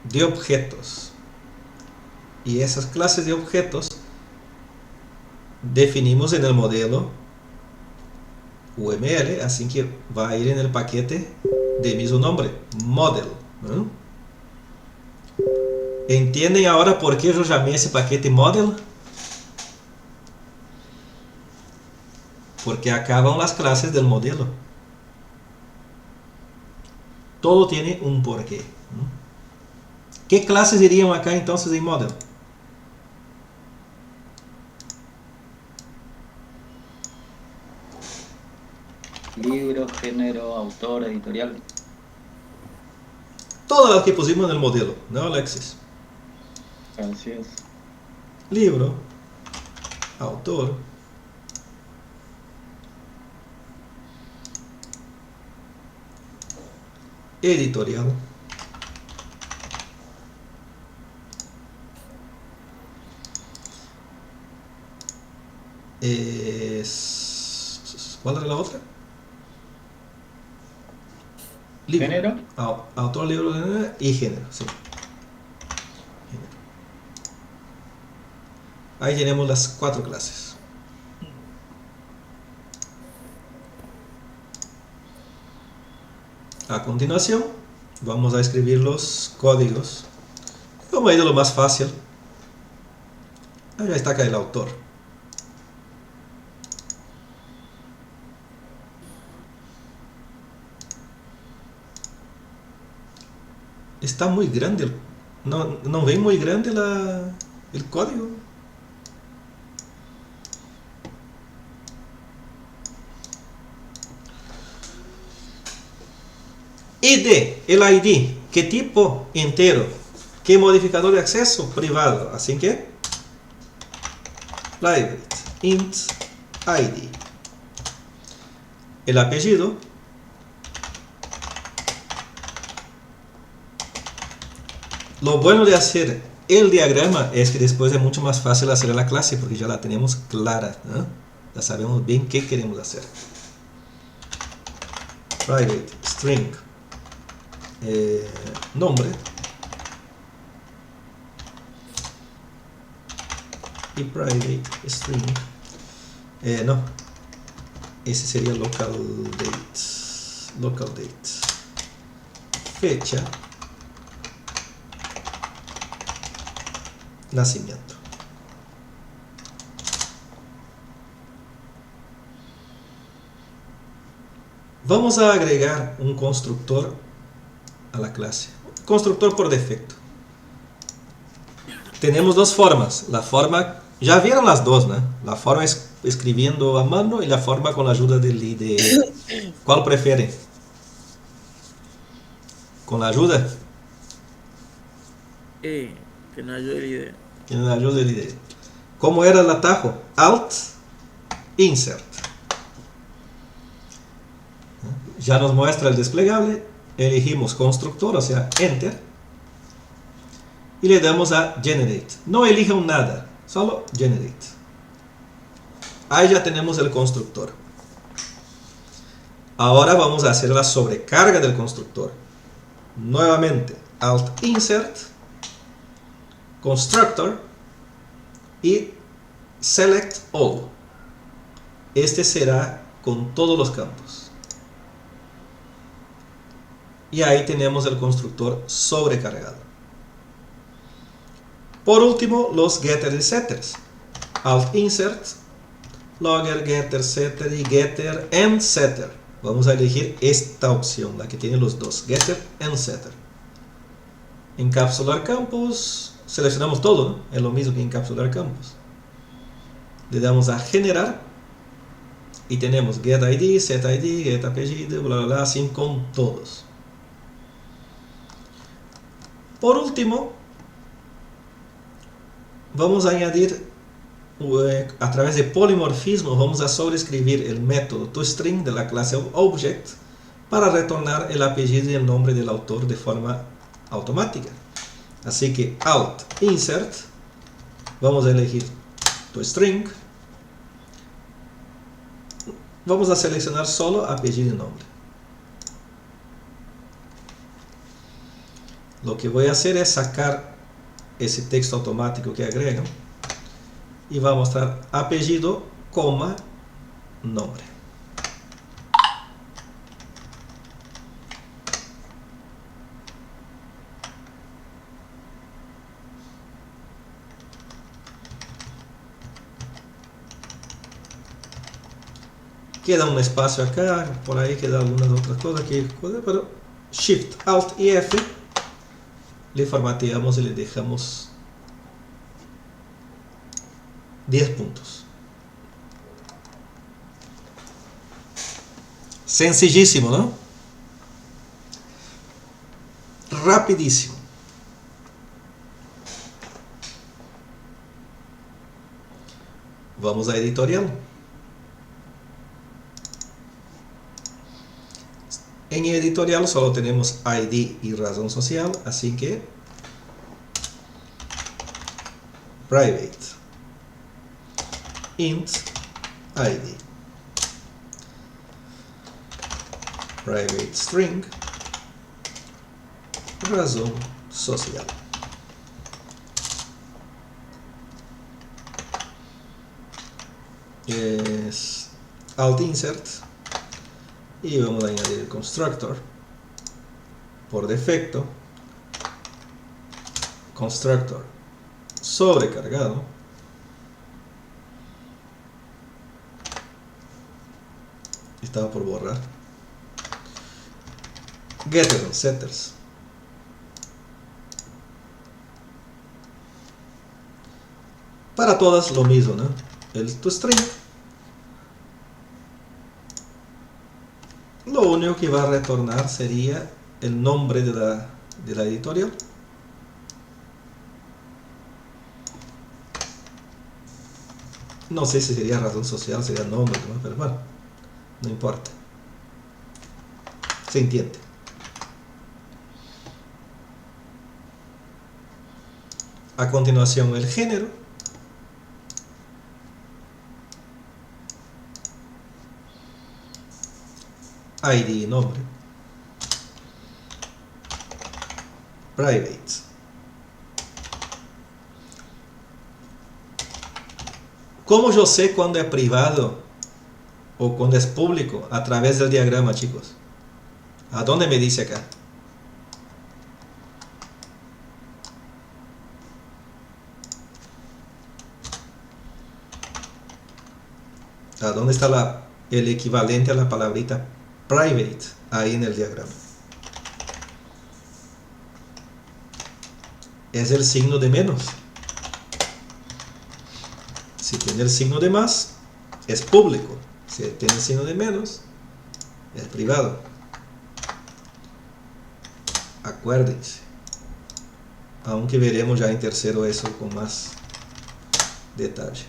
de objetos, y esas clases de objetos definimos en el modelo UML, así que va a ir en el paquete de mismo nombre, model, ¿no? ¿Entienden ahora por qué yo llamé ese paquete model? Porque acá van las clases del modelo. Todo tiene un porqué, ¿no? ¿Qué clases irían acá entonces en model? Libro, género, autor, editorial. Todas las que pusimos en el modelo, ¿no, Alexis? Así es. Libro, autor, editorial, ¿cuál era la otra? Libro. Género. Autor, libro y género, sí. Género. Ahí tenemos las 4 clases. A continuación, vamos a escribir los códigos. Vamos a ir de lo más fácil. Ya está acá el autor. Está muy grande. No ve muy grande el código. ID, el ID. ¿Qué tipo? Entero. ¿Qué modificador de acceso? Privado. Así que private int ID. El apellido. Lo bueno de hacer el diagrama es que después es mucho más fácil hacer la clase porque ya la tenemos clara, ¿no? Ya sabemos bien qué queremos hacer. Private string, nombre, y private string, no, ese sería local date, fecha, nacimiento. Vamos a agregar un constructor a la clase. Constructor por defecto. Tenemos dos formas. La forma, ya vieron las dos, ¿no? La forma es escribiendo a mano y la forma con la ayuda del IDE. ¿Cuál prefieren? ¿Con la ayuda? Que no ayude la idea. Con la ayuda del IDE. ¿Cómo era el atajo? Alt, Insert. Ya nos muestra el desplegable. Elegimos constructor, o sea, Enter. Y le damos a Generate. No elijan nada, solo Generate. Ahí ya tenemos el constructor. Ahora vamos a hacer la sobrecarga del constructor. Nuevamente, Alt Insert, Constructor y Select All. Este será con todos los campos. Y ahí tenemos el constructor sobrecargado. Por último, los getters y setters. Alt Insert, Logger, Getter, Setter y Getter and Setter. Vamos a elegir esta opción, la que tiene los dos, Getter and Setter. Encapsular campos, seleccionamos todo, ¿no? Es lo mismo que encapsular campos. Le damos a generar y tenemos Get ID, Set ID, Get apellido, bla bla bla, así con todos. Por último, vamos a añadir a través de polimorfismo, vamos a sobreescribir el método toString de la clase Object para retornar el apellido y el nombre del autor de forma automática. Así que Alt Insert, vamos a elegir toString, vamos a seleccionar solo apellido y nombre. Lo que voy a hacer es sacar ese texto automático que agrego y va a mostrar apellido, coma, nombre. Queda un espacio acá, por ahí queda algunas otras cosas que, pero Shift, Alt y F le formateamos y le dejamos 10 puntos. Sencillísimo, ¿no? Rapidísimo. Vamos a editorial. En editorial solo tenemos ID y razón social, así que private int ID, private string, razón social. Es alt insert y vamos a añadir el constructor por defecto, constructor sobrecargado, estaba por borrar, getters and setters, para todas lo mismo, ¿no? El toString, lo único que va a retornar sería el nombre de la editorial. No sé si sería razón social, sería nombre, ¿no? Pero bueno, no importa. Se entiende. A continuación, el género. ID y nombre. Private. ¿Cómo yo sé cuando es privado o cuando es público? A través del diagrama, chicos. ¿A dónde me dice acá? ¿A dónde está el equivalente a la palabrita private ahí en el diagrama. Es el signo de menos. Si tiene el signo de más, es público. Si tiene el signo de menos, es privado. Acuérdense. Aunque veremos ya en tercero eso con más detalle.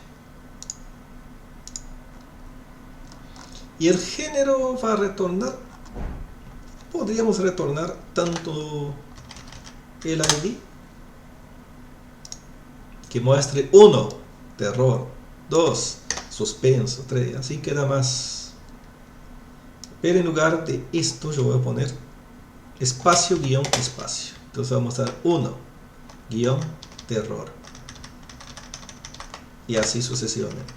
Y el género va a retornar. Podríamos retornar tanto el ID, que muestre 1, terror, 2, suspenso, 3, así queda más. Pero en lugar de esto yo voy a poner espacio, guión, espacio. Entonces vamos a dar 1, guión, terror. Y así sucesivamente.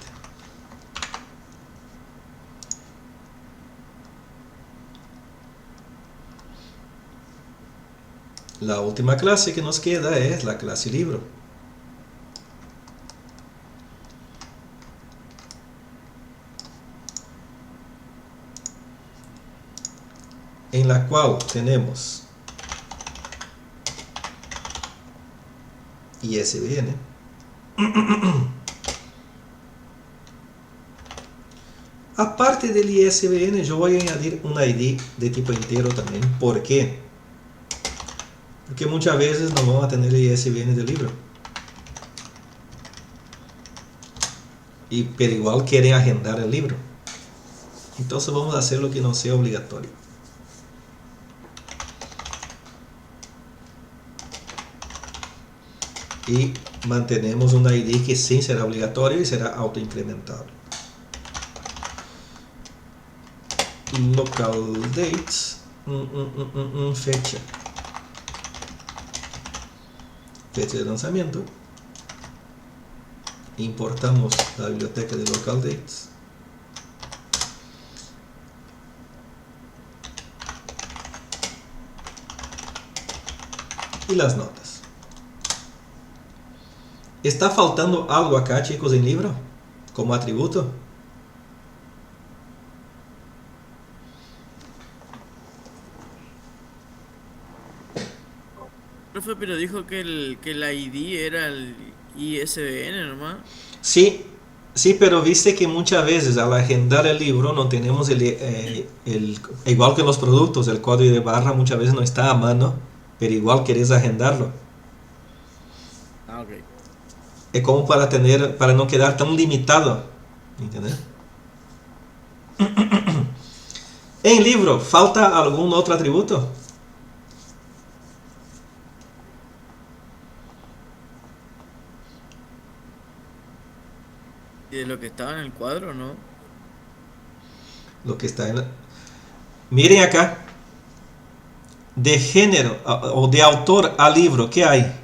La última clase que nos queda es la clase libro. En la cual tenemos ISBN. Aparte del ISBN, yo voy a añadir un ID de tipo entero también. ¿Por qué? Porque muchas veces no vamos a tener el ISBN del libro. Pero igual quieren agendar el libro. Entonces vamos a hacer lo que no sea obligatorio. Y mantenemos un ID que sí será obligatorio y será autoincrementable. Local dates, fecha de lanzamiento. Importamos la biblioteca de local dates. Y las notas. ¿Está faltando algo acá, chicos, en libro? Como atributo. Profe, pero dijo que el ID era el ISBN nomás. Sí, sí, pero viste que muchas veces al agendar el libro no tenemos igual que los productos, el código de barra muchas veces no está a mano, pero igual querés agendarlo. Ah, ok. Es como para no quedar tan limitado, ¿entendés? En libro, ¿falta algún otro atributo? ¿Y de lo que estaba en el cuadro, no? Lo que está Miren acá. De género o de autor a libro, ¿qué hay?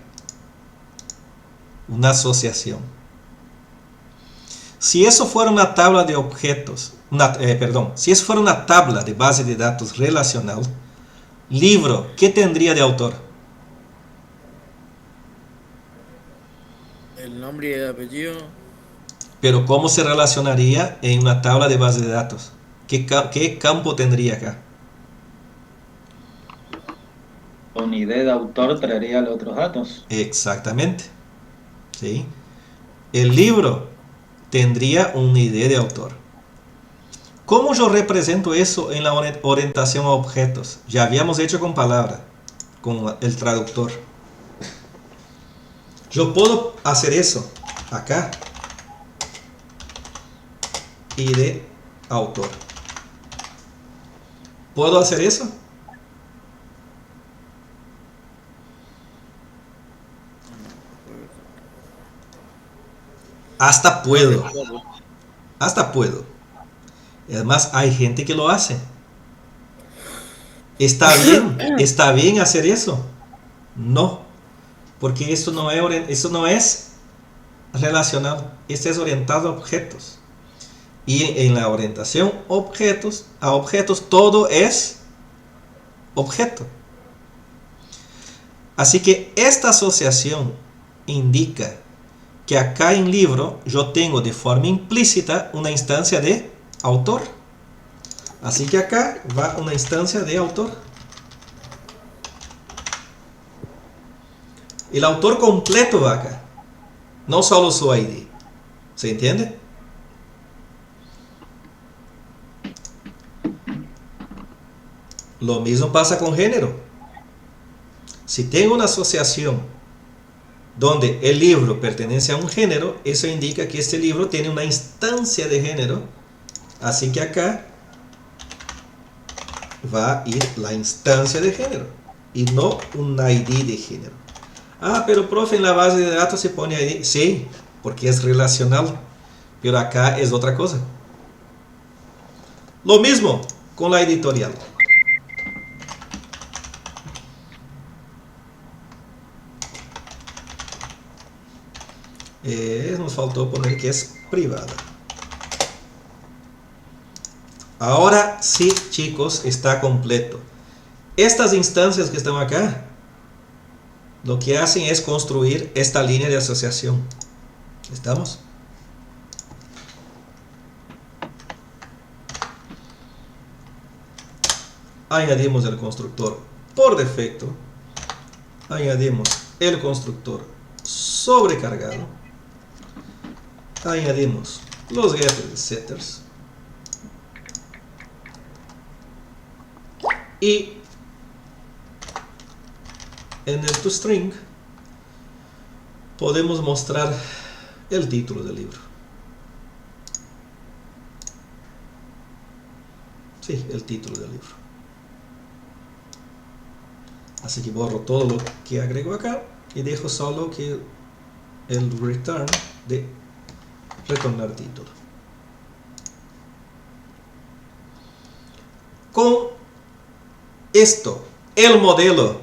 Una asociación. Si eso fuera una tabla de objetos, si eso fuera una tabla de base de datos relacional, libro, ¿qué tendría de autor? El nombre y el apellido. Pero ¿cómo se relacionaría en una tabla de base de datos? ¿Qué campo tendría acá? Con ID de autor traería los otros datos. Exactamente. ¿Sí? El libro tendría un ID de autor. ¿Cómo yo represento eso en la orientación a objetos? Ya habíamos hecho con palabra, con el traductor. Yo puedo hacer eso acá. ID autor. ¿Puedo hacer eso? Hasta puedo. Hasta puedo. Además, hay gente que lo hace. ¿Está bien hacer eso? No. Porque eso no es relacional. Esto es orientado a objetos. Y en la orientación a objetos, todo es objeto. Así que esta asociación indica que acá en libro yo tengo de forma implícita una instancia de autor. Así que acá va una instancia de autor. El autor completo va acá, no solo su ID. ¿Se entiende? Lo mismo pasa con género. Si tengo una asociación donde el libro pertenece a un género, eso indica que este libro tiene una instancia de género. Así que acá va a ir la instancia de género y no un ID de género. Ah, pero profe, en la base de datos se pone ID. Sí, porque es relacional, pero acá es otra cosa. Lo mismo con la editorial. Nos faltó poner que es privada. Ahora sí, chicos, está completo. Estas instancias que están acá, lo que hacen es construir esta línea de asociación. ¿Estamos? Añadimos el constructor por defecto. Añadimos el constructor sobrecargado. Añadimos los getters y setters. Y en el toString podemos mostrar el título del libro. Sí, el título del libro. Así que borro todo lo que agrego acá y dejo solo que el return de retornar título. Con esto, el modelo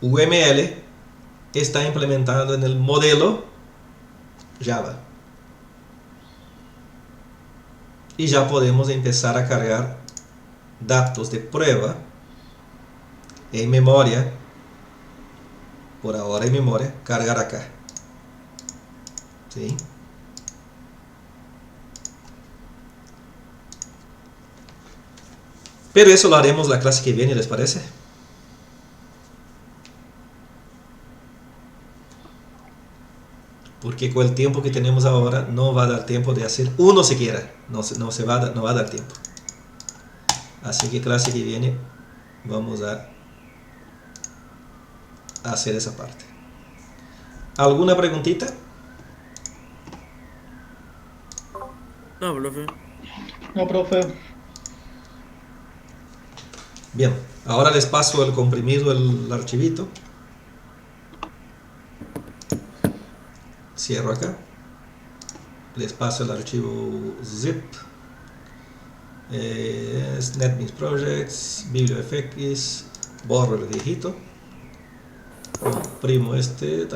UML está implementado en el modelo Java. Y ya podemos empezar a cargar datos de prueba en memoria. Por ahora en memoria, cargar acá. ¿Sí? Pero eso lo haremos la clase que viene, ¿les parece? Porque con el tiempo que tenemos ahora no va a dar tiempo de hacer uno siquiera. No va a dar tiempo. Así que clase que viene vamos a hacer esa parte. ¿Alguna preguntita? No, profe. No, profe. Bien, ahora les paso el comprimido, el archivito. Cierro acá. Les paso el archivo zip. NetBeans Projects, BiblioFX. Borro el viejito. Comprimo este.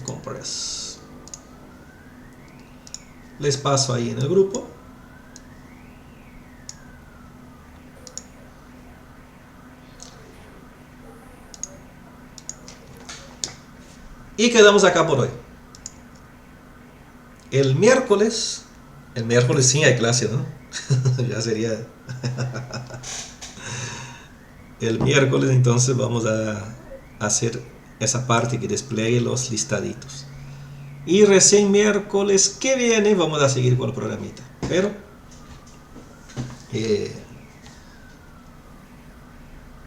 Compress. Les paso ahí en el grupo. Y quedamos acá por hoy. El miércoles sí hay clase, ¿no? Ya sería. El miércoles entonces vamos a hacer esa parte que despliegue los listaditos. Y recién miércoles que viene vamos a seguir con el programita. Pero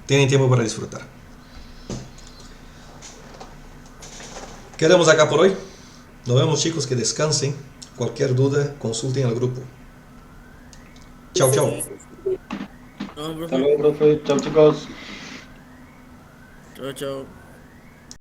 tienen tiempo para disfrutar. Quedamos acá por hoy. Nos vemos, chicos, que descansen. Cualquier duda, consulten al grupo. Chao, chao. No, Hasta profe. luego, profe. Chao, chicos. Chao, chao.